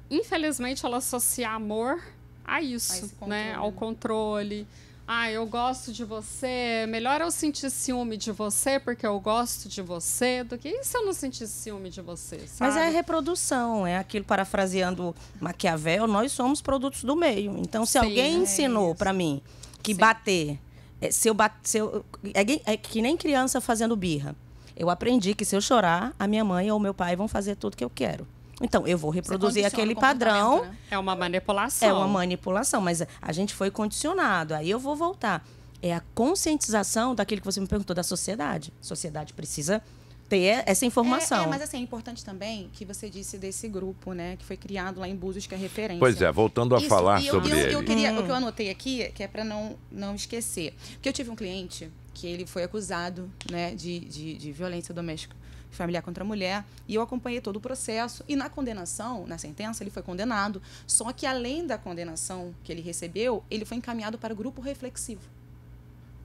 infelizmente, ela associa amor a isso, né? Ao controle. Eu gosto de você, melhor eu sentir ciúme de você porque eu gosto de você do que se eu não sentir ciúme de você, sabe? Mas é reprodução, é aquilo, parafraseando Maquiavel, nós somos produtos do meio. Então, se alguém ensinou para mim que bater, é que nem criança fazendo birra. Eu aprendi que se eu chorar, a minha mãe ou meu pai vão fazer tudo que eu quero. Então, eu vou reproduzir aquele padrão. Né? É uma manipulação. É uma manipulação, mas a gente foi condicionado. Aí eu vou voltar. É a conscientização daquilo que você me perguntou, da sociedade. A sociedade precisa ter essa informação. Mas assim, é importante também que você disse desse grupo, né? Que foi criado lá em Búzios, que é referência. Pois é, voltando a falar sobre ele. O que eu anotei aqui, que é para não esquecer. Porque eu tive um cliente que ele foi acusado, né, de violência doméstica familiar contra a mulher, e eu acompanhei todo o processo, e na condenação, na sentença, ele foi condenado, só que além da condenação que ele recebeu, ele foi encaminhado para o grupo reflexivo.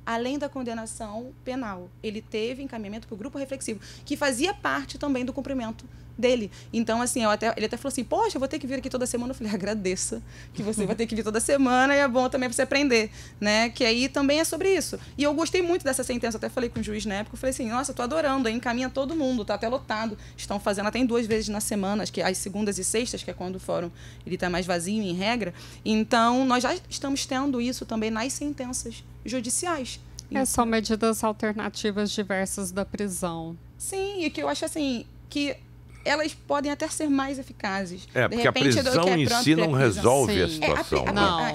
Além da condenação penal, ele teve encaminhamento para o grupo reflexivo, que fazia parte também do cumprimento dele. Então, assim, ele até falou assim, poxa, eu vou ter que vir aqui toda semana. Eu falei, agradeça que você vai ter que vir toda semana, e é bom também para você aprender, né? Que aí também é sobre isso. E eu gostei muito dessa sentença, até falei com o juiz na época, eu falei assim, nossa, tô adorando, aí encaminha todo mundo, tá até lotado. Estão fazendo até 2 vezes na semana, acho que as segundas e sextas, que é quando o fórum ele tá mais vazio, em regra. Então, nós já estamos tendo isso também nas sentenças judiciais. São medidas alternativas diversas da prisão. Sim, e que eu acho assim, que elas podem até ser mais eficazes. É, porque a prisão em si não resolve a situação.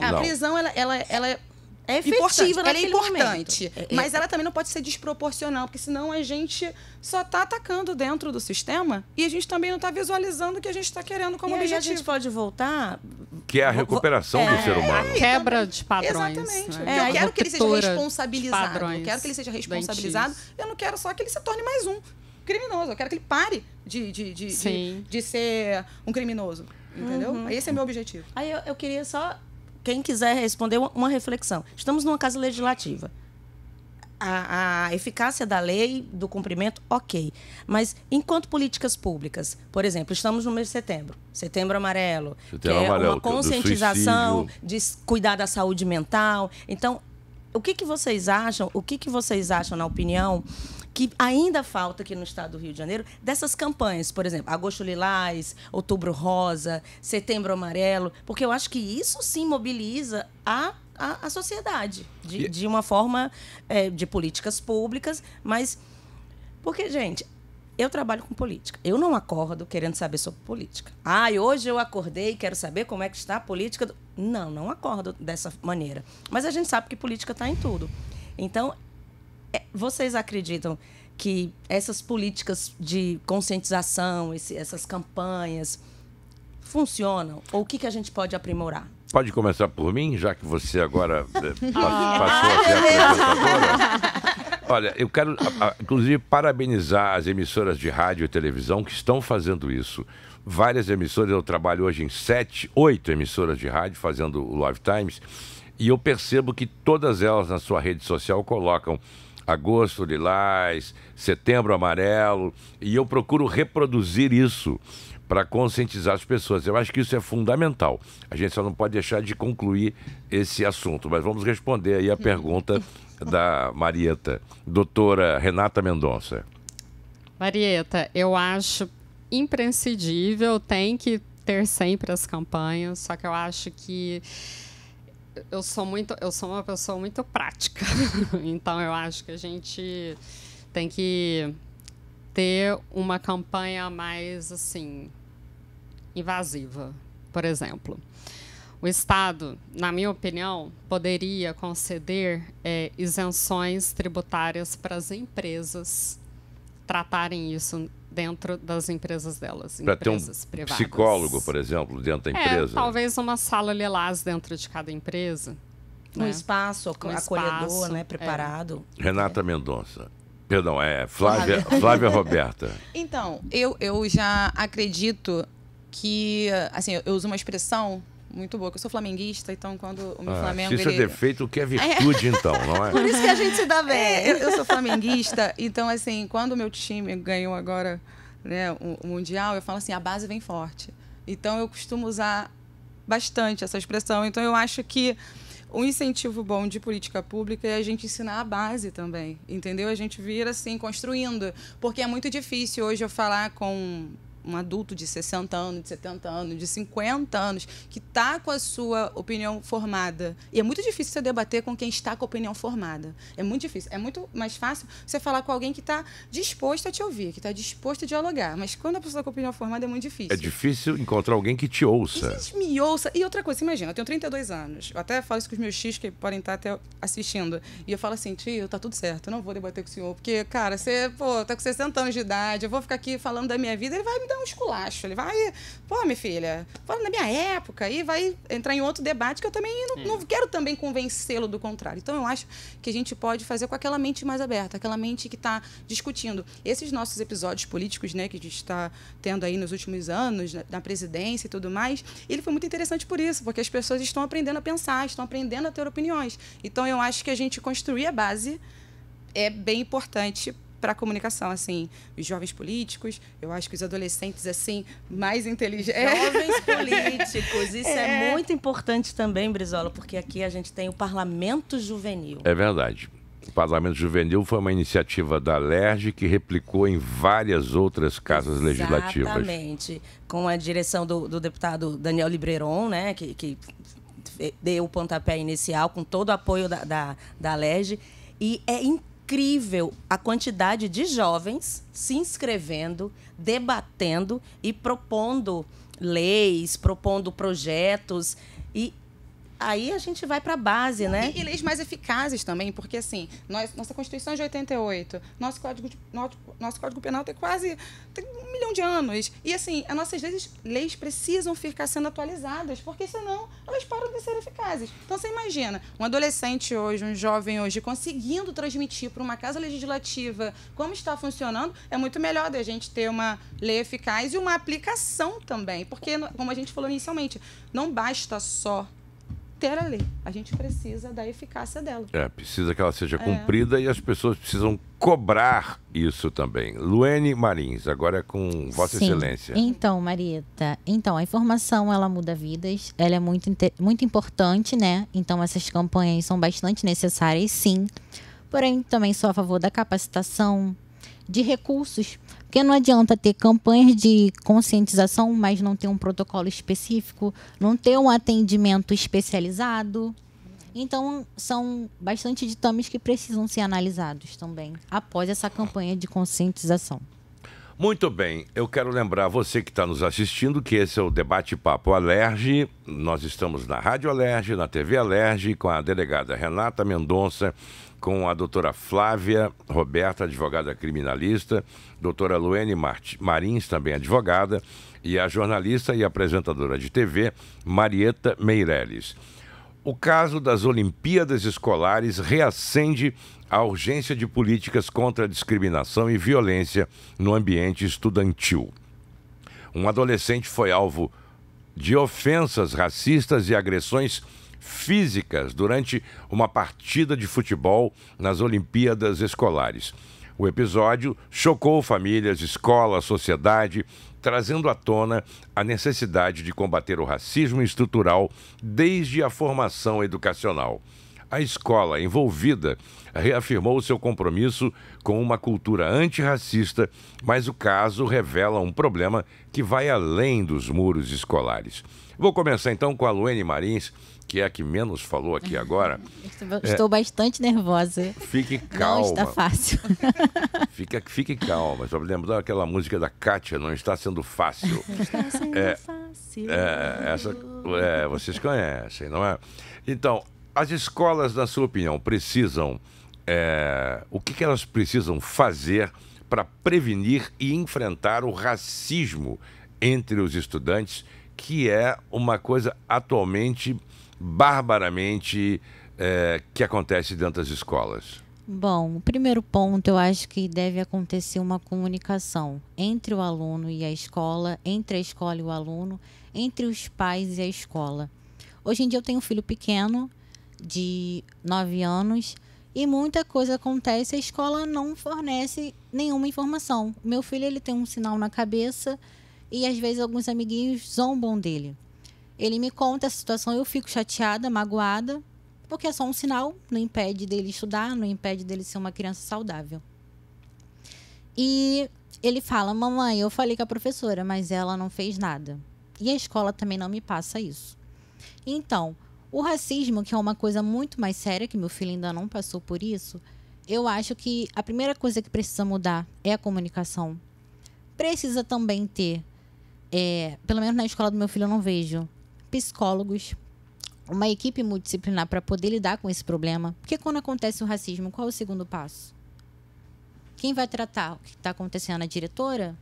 A prisão, ela é efetiva ela é importante, mas ela também não pode ser desproporcional, porque senão a gente só está atacando dentro do sistema e a gente também não está visualizando o que a gente está querendo como objetivo. A gente pode voltar... Que é a recuperação do ser humano. Quebra de padrões. Exatamente. Né? Eu quero que ele seja responsabilizado. Eu quero que ele seja responsabilizado. Eu não quero só que ele se torne mais um criminoso. Eu quero que ele pare de ser um criminoso. Entendeu? Esse é meu objetivo. Aí eu queria só... Quem quiser responder, uma reflexão. Estamos numa casa legislativa. A eficácia da lei, do cumprimento, ok. Mas, enquanto políticas públicas, por exemplo, estamos no mês de setembro. Setembro Amarelo. Setembro Amarelo, uma conscientização de cuidar da saúde mental. Então, o que vocês acham? O que vocês acham, na opinião, que ainda falta aqui no estado do Rio de Janeiro, dessas campanhas, por exemplo, Agosto Lilás, Outubro Rosa, Setembro Amarelo, porque eu acho que isso sim mobiliza a sociedade, de uma forma de políticas públicas, mas... Porque, gente, eu trabalho com política. Eu não acordo querendo saber sobre política. Hoje eu acordei e quero saber como é que está a política... Não acordo dessa maneira. Mas a gente sabe que política está em tudo. Então, vocês acreditam que essas políticas de conscientização, essas campanhas, funcionam? Ou o que a gente pode aprimorar? Pode começar por mim, já que você agora passou a ser apresentadora. Olha, eu quero, inclusive, parabenizar as emissoras de rádio e televisão que estão fazendo isso. Várias emissoras, eu trabalho hoje em 8 emissoras de rádio fazendo o Love Times, e eu percebo que todas elas na sua rede social colocam Agosto Lilás, Setembro Amarelo, e eu procuro reproduzir isso para conscientizar as pessoas. Eu acho que isso é fundamental. A gente só não pode deixar de concluir esse assunto, mas vamos responder aí a pergunta da Marieta. Doutora Renata Mendonça. Marieta, eu acho imprescindível, tem que ter sempre as campanhas, só que eu acho que eu sou uma pessoa muito prática. Então, eu acho que a gente tem que ter uma campanha mais, assim, invasiva. Por exemplo, o Estado, na minha opinião, poderia conceder isenções tributárias para as empresas tratarem isso dentro das empresas delas, para ter um privadas. Psicólogo, por exemplo, dentro da empresa. Talvez uma sala Lilás dentro de cada empresa. Um espaço acolhedor, né, preparado. Renata Mendonça. Perdão, Flávia Roberta. Então, eu já acredito que, assim, eu uso uma expressão muito boa, que eu sou flamenguista, então quando o meu Flamengo... Se isso é defeito, o que é virtude, então, não é? Por isso que a gente se dá bem. Eu sou flamenguista, então, assim, quando o meu time ganhou agora, né, o Mundial, eu falo assim, a base vem forte. Então, eu costumo usar bastante essa expressão. Então, eu acho que um incentivo bom de política pública é a gente ensinar a base também, entendeu? A gente vir, assim, construindo. Porque é muito difícil hoje eu falar com um adulto de 60 anos, de 70 anos, de 50 anos, que está com a sua opinião formada. E é muito difícil você debater com quem está com a opinião formada. É muito difícil. É muito mais fácil você falar com alguém que está disposto a te ouvir, que está disposto a dialogar. Mas quando a pessoa está com a opinião formada, é muito difícil. É difícil encontrar alguém que te ouça. Que me ouça. E outra coisa, imagina, eu tenho 32 anos. Eu até falo isso com os meus tios, que podem estar até assistindo. E eu falo assim, tio, tá tudo certo, eu não vou debater com o senhor. Porque, cara, você, tá com 60 anos de idade, eu vou ficar aqui falando da minha vida, ele vai me dar um esculacho. Ele vai, minha filha, fala na minha época, e vai entrar em outro debate que eu também não quero também convencê-lo do contrário. Então, eu acho que a gente pode fazer com aquela mente mais aberta, aquela mente que está discutindo. Esses nossos episódios políticos, né, que a gente está tendo aí nos últimos anos, na presidência e tudo mais, ele foi muito interessante por isso, porque as pessoas estão aprendendo a pensar, estão aprendendo a ter opiniões. Então, eu acho que a gente construir a base é bem importante para a comunicação, assim, os jovens políticos, eu acho que os adolescentes, assim, mais inteligentes... Jovens políticos, isso é muito importante também, Brizola, porque aqui a gente tem o Parlamento Juvenil. É verdade. O Parlamento Juvenil foi uma iniciativa da LERJ que replicou em várias outras casas legislativas. Exatamente. Com a direção do deputado Daniel Libreron, né, que deu o pontapé inicial, com todo o apoio da LERJ. E é incrível a quantidade de jovens se inscrevendo, debatendo e propondo leis, propondo projetos. E aí a gente vai para a base, né? E leis mais eficazes também, porque assim, nossa Constituição é de 88, nosso Código Penal tem quase 1 milhão de anos. E assim, as nossas leis precisam ficar sendo atualizadas, porque senão elas param de ser eficazes. Então você imagina, um adolescente hoje, um jovem hoje, conseguindo transmitir para uma casa legislativa como está funcionando, é muito melhor da gente ter uma lei eficaz e uma aplicação também. Porque, como a gente falou inicialmente, não basta só ter a lei. A gente precisa da eficácia dela. Precisa que ela seja cumprida e as pessoas precisam cobrar isso também. Luene Marins, agora é com Vossa Excelência. Então, Marieta, a informação, ela muda vidas, ela é muito importante, né? Então, essas campanhas são bastante necessárias, sim. Porém, também sou a favor da capacitação, de recursos, porque não adianta ter campanhas de conscientização, mas não ter um protocolo específico, não ter um atendimento especializado. Então, são bastante ditames que precisam ser analisados também, após essa campanha de conscientização. Muito bem, eu quero lembrar você que está nos assistindo que esse é o Debate Papo Alerj. Nós estamos na Rádio Alerj, na TV Alerj, com a delegada Renata Mendonça, com a doutora Flávia Roberta, advogada criminalista, doutora Luene Marins, também advogada, e a jornalista e apresentadora de TV, Marieta Meirelles. O caso das Olimpíadas Escolares reacende a urgência de políticas contra a discriminação e violência no ambiente estudantil. Um adolescente foi alvo de ofensas racistas e agressões físicas durante uma partida de futebol nas Olimpíadas Escolares. O episódio chocou famílias, escola, sociedade, trazendo à tona a necessidade de combater o racismo estrutural desde a formação educacional. A escola envolvida reafirmou seu compromisso com uma cultura antirracista, mas o caso revela um problema que vai além dos muros escolares. Vou começar então com a Luene Marins, que é a que menos falou aqui agora. Estou bastante nervosa. Fique calma. Não está fácil. Fique calma. Só lembrar aquela música da Kátia, Não Está Sendo Fácil. Não está sendo fácil. Vocês conhecem, não é? Então, as escolas, na sua opinião, precisam... o que elas precisam fazer para prevenir e enfrentar o racismo entre os estudantes, que é uma coisa atualmente barbaramente que acontece dentro das escolas? Bom, o primeiro ponto, eu acho que deve acontecer uma comunicação entre o aluno e a escola, entre a escola e o aluno, entre os pais e a escola. Hoje em dia eu tenho um filho pequeno, de 9 anos, e muita coisa acontece, a escola não fornece nenhuma informação. O meu filho, ele tem um sinal na cabeça e às vezes alguns amiguinhos zombam dele. Ele me conta a situação, eu fico chateada, magoada, porque é só um sinal, não impede dele estudar, não impede dele ser uma criança saudável. E ele fala: mamãe, eu falei com a professora, mas ela não fez nada. E a escola também não me passa isso. Então, o racismo, que é uma coisa muito mais séria, que meu filho ainda não passou por isso, eu acho que a primeira coisa que precisa mudar é a comunicação. Precisa também ter, pelo menos na escola do meu filho eu não vejo, psicólogos, uma equipe multidisciplinar para poder lidar com esse problema. Porque quando acontece o racismo, qual é o segundo passo? Quem vai tratar o que está acontecendo? A diretora?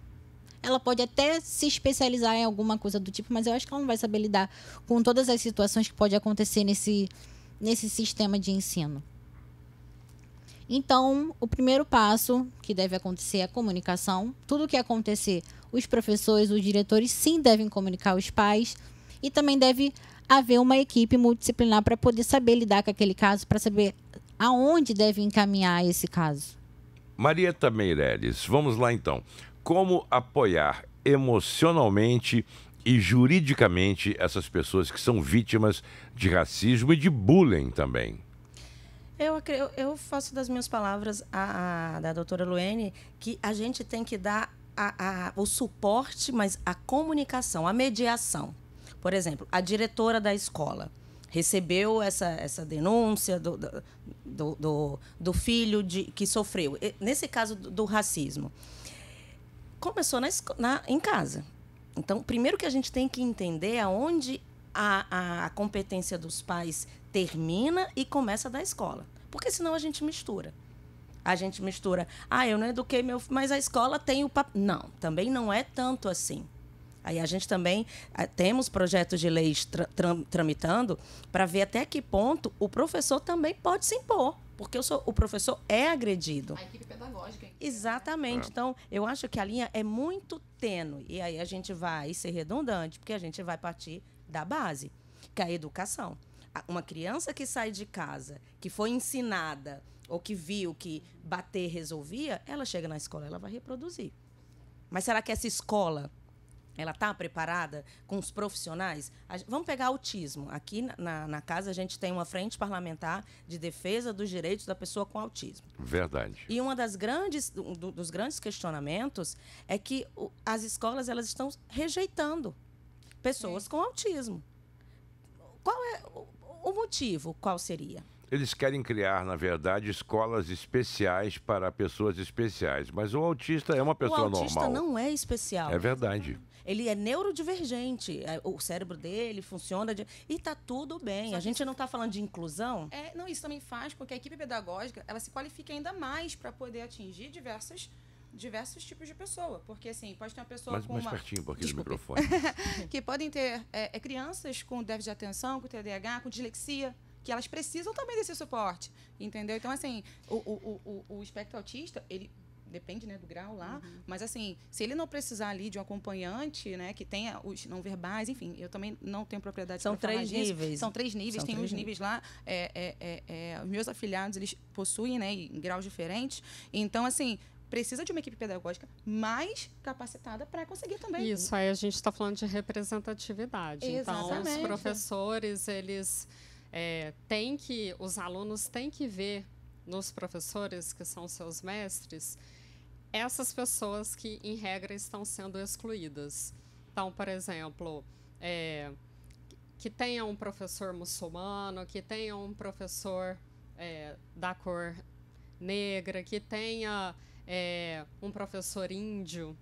Ela pode até se especializar em alguma coisa do tipo, mas eu acho que ela não vai saber lidar com todas as situações que podem acontecer nesse sistema de ensino. Então, o primeiro passo que deve acontecer é a comunicação. Tudo que acontecer, os professores, os diretores, sim, devem comunicar aos pais. E também deve haver uma equipe multidisciplinar para poder saber lidar com aquele caso, para saber aonde deve encaminhar esse caso. Marieta Meirelles, vamos lá então. Como apoiar emocionalmente e juridicamente essas pessoas que são vítimas de racismo e de bullying também? Eu faço das minhas palavras da doutora Luene que a gente tem que dar o suporte, mas a comunicação, a mediação. Por exemplo, a diretora da escola recebeu essa denúncia do filho que sofreu. Nesse caso do racismo, começou em casa. Então, primeiro que a gente tem que entender aonde a competência dos pais termina e começa da escola. Porque senão a gente mistura. A gente mistura, eu não eduquei meu filho, mas a escola tem o papel. Não, também não é tanto assim. Aí a gente também temos projetos de leis tramitando para ver até que ponto o professor também pode se impor. Porque o professor é agredido. A equipe pedagógica. Exatamente. Então, eu acho que a linha é muito tênue. E aí a gente vai ser redundante, porque a gente vai partir da base, que é a educação. Uma criança que sai de casa, que foi ensinada, ou que viu que bater resolvia, ela chega na escola, ela vai reproduzir. Mas será que essa escola ela está preparada com os profissionais? Vamos pegar autismo. Aqui na casa a gente tem uma frente parlamentar de defesa dos direitos da pessoa com autismo. Verdade. E dos grandes questionamentos é que as escolas elas estão rejeitando pessoas com autismo. Qual é o motivo? Qual seria? Eles querem criar, na verdade, escolas especiais para pessoas especiais. Mas o autista é uma pessoa normal. O autista não é especial. É verdade. Ele é neurodivergente. O cérebro dele funciona... E está tudo bem. A gente não está falando de inclusão? Não, isso também faz com que a equipe pedagógica ela se qualifique ainda mais para poder atingir diversos tipos de pessoa. Porque, assim, pode ter uma pessoa com mais pertinho um pouquinho do microfone. Que podem ter crianças com déficit de atenção, com TDAH, com dislexia, que elas precisam também desse suporte, entendeu? Então, assim, o espectro autista, ele depende, né, do grau lá, mas, assim, se ele não precisar ali de um acompanhante, né, que tenha os não verbais, enfim, eu também não tenho propriedade para falar disso. São três níveis, tem uns níveis lá, os meus afiliados, eles possuem, né, em graus diferentes, então, assim, precisa de uma equipe pedagógica mais capacitada para conseguir também. Isso, aí a gente está falando de representatividade. Exatamente. Então, os professores, eles os alunos têm que ver nos professores, que são seus mestres, essas pessoas que, em regra, estão sendo excluídas. Então, por exemplo, que tenha um professor muçulmano, que tenha um professor da cor negra, que tenha um professor índio.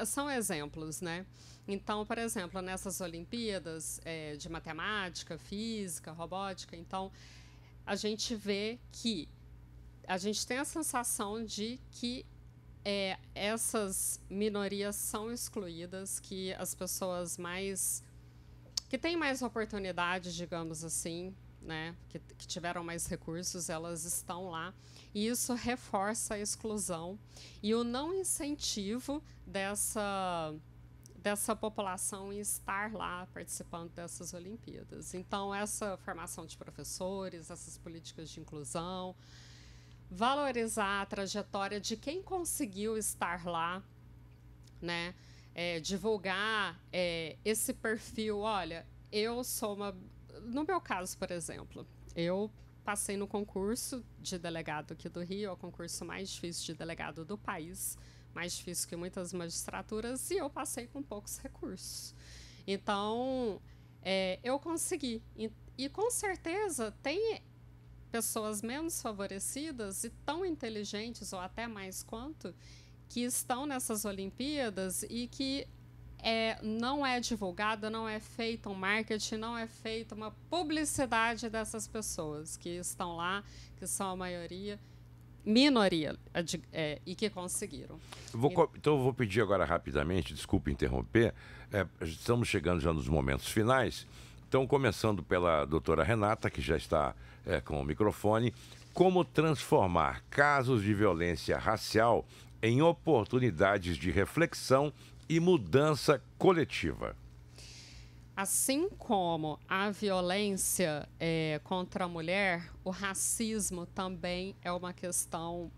São exemplos, né? Então, por exemplo, nessas Olimpíadas de matemática, física, robótica, então, a gente vê que a gente tem a sensação de que essas minorias são excluídas, que as pessoas que têm mais oportunidade, digamos assim, né, que tiveram mais recursos, elas estão lá. E isso reforça a exclusão e o não incentivo dessa população em estar lá participando dessas Olimpíadas. Então, essa formação de professores, essas políticas de inclusão, valorizar a trajetória de quem conseguiu estar lá, né? Divulgar esse perfil. Olha, eu sou no meu caso, por exemplo, eu passei no concurso de delegado aqui do Rio, é o concurso mais difícil de delegado do país, mais difícil que muitas magistraturas, e eu passei com poucos recursos. Então, eu consegui. E com certeza tem pessoas menos favorecidas e tão inteligentes, ou até mais quanto, que estão nessas Olimpíadas e que não é divulgado, não é feito um marketing, não é feita uma publicidade dessas pessoas que estão lá, que são a minoria, e que conseguiram. Então, eu vou pedir agora rapidamente, desculpe interromper, estamos chegando já nos momentos finais, então, começando pela doutora Renata, que já está com o microfone, como transformar casos de violência racial em oportunidades de reflexão e mudança coletiva? Assim como a violência contra a mulher, o racismo também é uma questão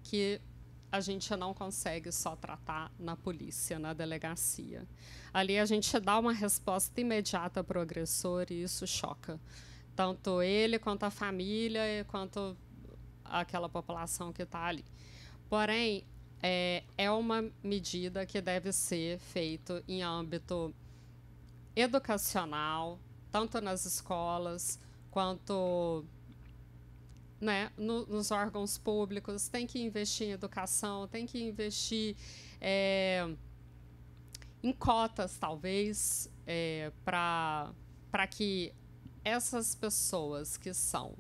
que a gente não consegue só tratar na polícia, na delegacia. Ali a gente dá uma resposta imediata para o agressor e isso choca. Tanto ele, quanto a família, quanto aquela população que está ali. Porém, é uma medida que deve ser feita em âmbito educacional, tanto nas escolas quanto, né, nos órgãos públicos. Tem que investir em educação, tem que investir em cotas, talvez, para que essas pessoas que são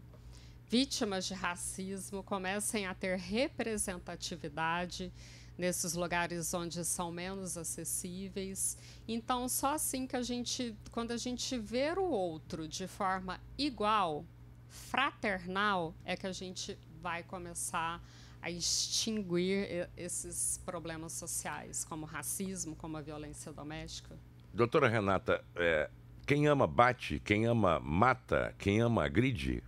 vítimas de racismo comecem a ter representatividade nesses lugares onde são menos acessíveis. Então, só assim que quando a gente ver o outro de forma igual, fraternal, é que a gente vai começar a extinguir esses problemas sociais, como o racismo, como a violência doméstica. Doutora Renata, quem ama bate, quem ama mata, quem ama agride?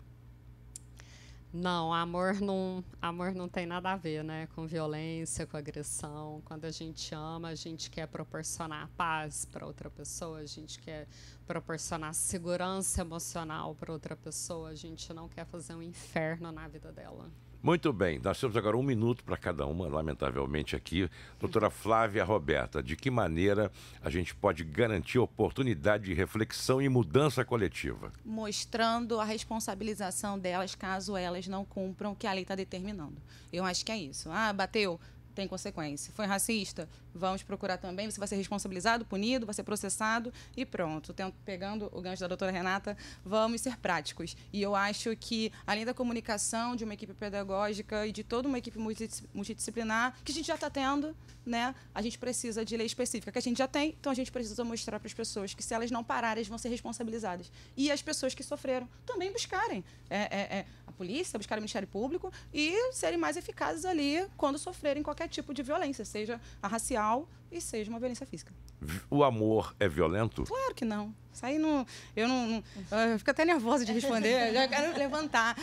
Não, amor não tem nada a ver, né, com violência, com agressão. Quando a gente ama, a gente quer proporcionar paz para outra pessoa, a gente quer proporcionar segurança emocional para outra pessoa, a gente não quer fazer um inferno na vida dela. Muito bem, nós temos agora 1 minuto para cada uma, lamentavelmente aqui. Doutora Flávia Roberta, de que maneira a gente pode garantir oportunidade de reflexão e mudança coletiva? Mostrando a responsabilização delas caso elas não cumpram o que a lei está determinando. Eu acho que é isso. Ah, bateu, tem consequência. Foi racista? Vamos procurar também. Você vai ser responsabilizado, punido, vai ser processado e pronto. Pegando o gancho da doutora Renata, vamos ser práticos. E eu acho que, além da comunicação de uma equipe pedagógica e de toda uma equipe multidisciplinar, que a gente já está tendo, né, a gente precisa de lei específica, que a gente já tem, então a gente precisa mostrar para as pessoas que, se elas não pararem, elas vão ser responsabilizadas. E as pessoas que sofreram também buscarem a polícia, buscarem o Ministério Público e serem mais eficazes ali quando sofrerem qualquer tipo de violência, seja a racial e seja uma violência física. O amor é violento? Claro que não. Isso aí não... Eu fico até nervosa de responder, já quero levantar.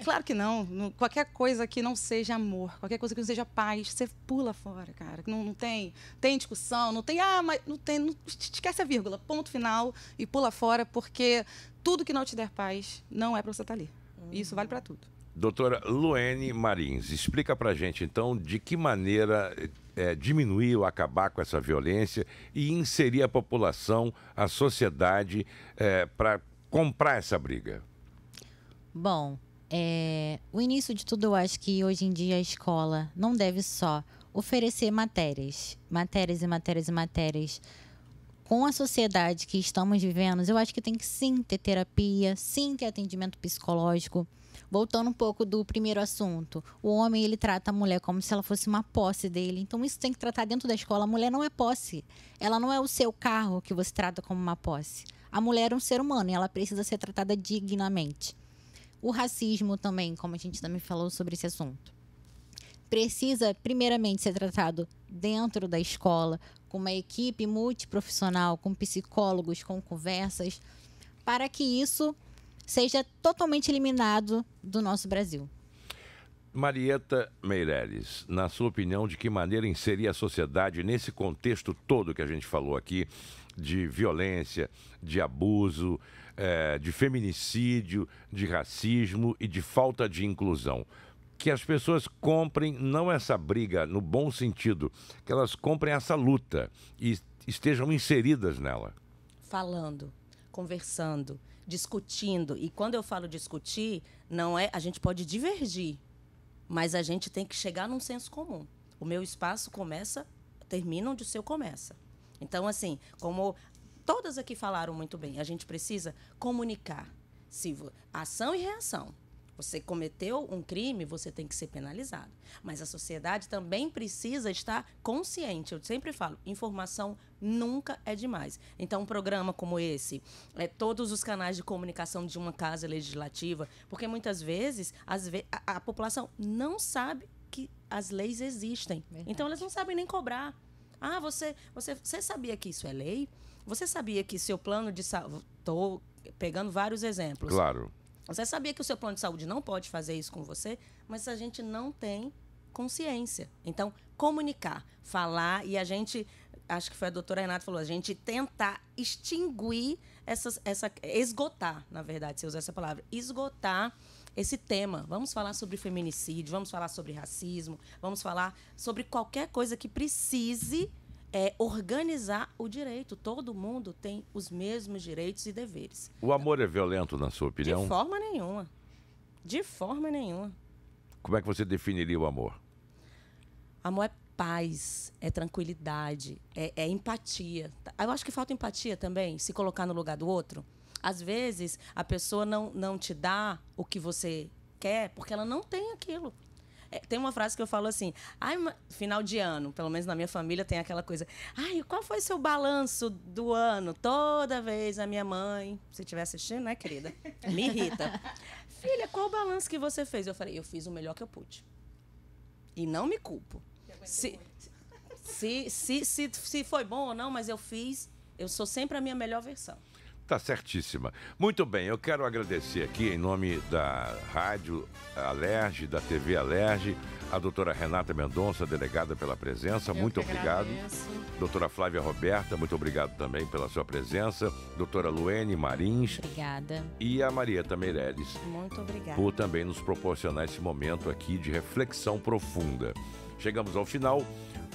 Claro que não. Qualquer coisa que não seja amor, qualquer coisa que não seja paz, você pula fora, cara. Não tem discussão, não tem... mas não tem... Não, esquece a vírgula, ponto final e pula fora, porque tudo que não te der paz não é para você estar ali. E isso vale para tudo. Doutora Luene Marins, explica pra gente, então, de que maneira diminuir ou acabar com essa violência e inserir a população, a sociedade, para comprar essa briga. Bom, o início de tudo, eu acho que hoje em dia a escola não deve só oferecer matérias com a sociedade que estamos vivendo. Eu acho que tem que sim ter terapia, sim ter atendimento psicológico. Voltando um pouco do primeiro assunto, o homem, ele trata a mulher como se ela fosse uma posse dele. Então, isso tem que tratar dentro da escola. A mulher não é posse. Ela não é o seu carro que você trata como uma posse. A mulher é um ser humano e ela precisa ser tratada dignamente. O racismo também, como a gente também falou sobre esse assunto, precisa, primeiramente, ser tratado dentro da escola, com uma equipe multiprofissional, com psicólogos, com conversas, para que isso seja totalmente eliminado do nosso Brasil. Marieta Meireles, na sua opinião, de que maneira inserir a sociedade nesse contexto todo que a gente falou aqui, de violência, de abuso, de feminicídio, de racismo e de falta de inclusão? Que as pessoas comprem não essa briga no bom sentido, que elas comprem essa luta e estejam inseridas nela. Falando, conversando, discutindo. E quando eu falo discutir, não é, a gente pode divergir, mas a gente tem que chegar num senso comum. O meu espaço termina onde o seu começa. Então, assim, como todas aqui falaram muito bem, a gente precisa comunicar. Ação e reação. Você cometeu um crime, você tem que ser penalizado. Mas a sociedade também precisa estar consciente. Eu sempre falo, informação nunca é demais. Então, um programa como esse, todos os canais de comunicação de uma casa legislativa, porque muitas vezes a população não sabe que as leis existem. Verdade. Então, elas não sabem nem cobrar. Ah, você sabia que isso é lei? Você sabia que seu plano de saúde... Estou pegando vários exemplos. Claro. Você sabia que o seu plano de saúde não pode fazer isso com você, mas a gente não tem consciência. Então, comunicar, falar, e a gente, acho que foi a doutora Renata que falou, a gente tentar extinguir esgotar, na verdade, se eu usar essa palavra, esgotar esse tema. Vamos falar sobre feminicídio, vamos falar sobre racismo, vamos falar sobre qualquer coisa que precise organizar o direito. Todo mundo tem os mesmos direitos e deveres. O amor é violento, na sua opinião? De forma nenhuma. De forma nenhuma. Como é que você definiria o amor? Amor é paz, é tranquilidade, é empatia. Eu acho que falta empatia também, se colocar no lugar do outro. Às vezes, a pessoa não te dá o que você quer porque ela não tem aquilo. Tem uma frase que eu falo assim, final de ano, pelo menos na minha família tem aquela coisa, qual foi seu balanço do ano? Toda vez a minha mãe, se estiver assistindo, né, querida, me irrita. Filha, qual o balanço que você fez? Eu falei, eu fiz o melhor que eu pude. E não me culpo. Se foi bom ou não, mas eu sou sempre a minha melhor versão. Tá certíssima. Muito bem, eu quero agradecer aqui, em nome da Rádio Alerj, da TV Alerj, a doutora Renata Mendonça, delegada, pela presença. Muito obrigado. Doutora Flávia Roberta, muito obrigado também pela sua presença. Doutora Luene Marins. Obrigada. E a Marieta Meireles. Muito obrigada. Por também nos proporcionar esse momento aqui de reflexão profunda. Chegamos ao final.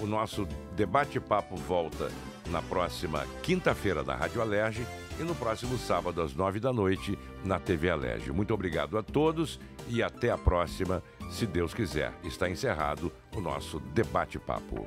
O nosso debate-papo volta na próxima quinta-feira na Rádio Alerj e no próximo sábado às 21h na TV Alerj. Muito obrigado a todos e até a próxima, se Deus quiser. Está encerrado o nosso debate-papo.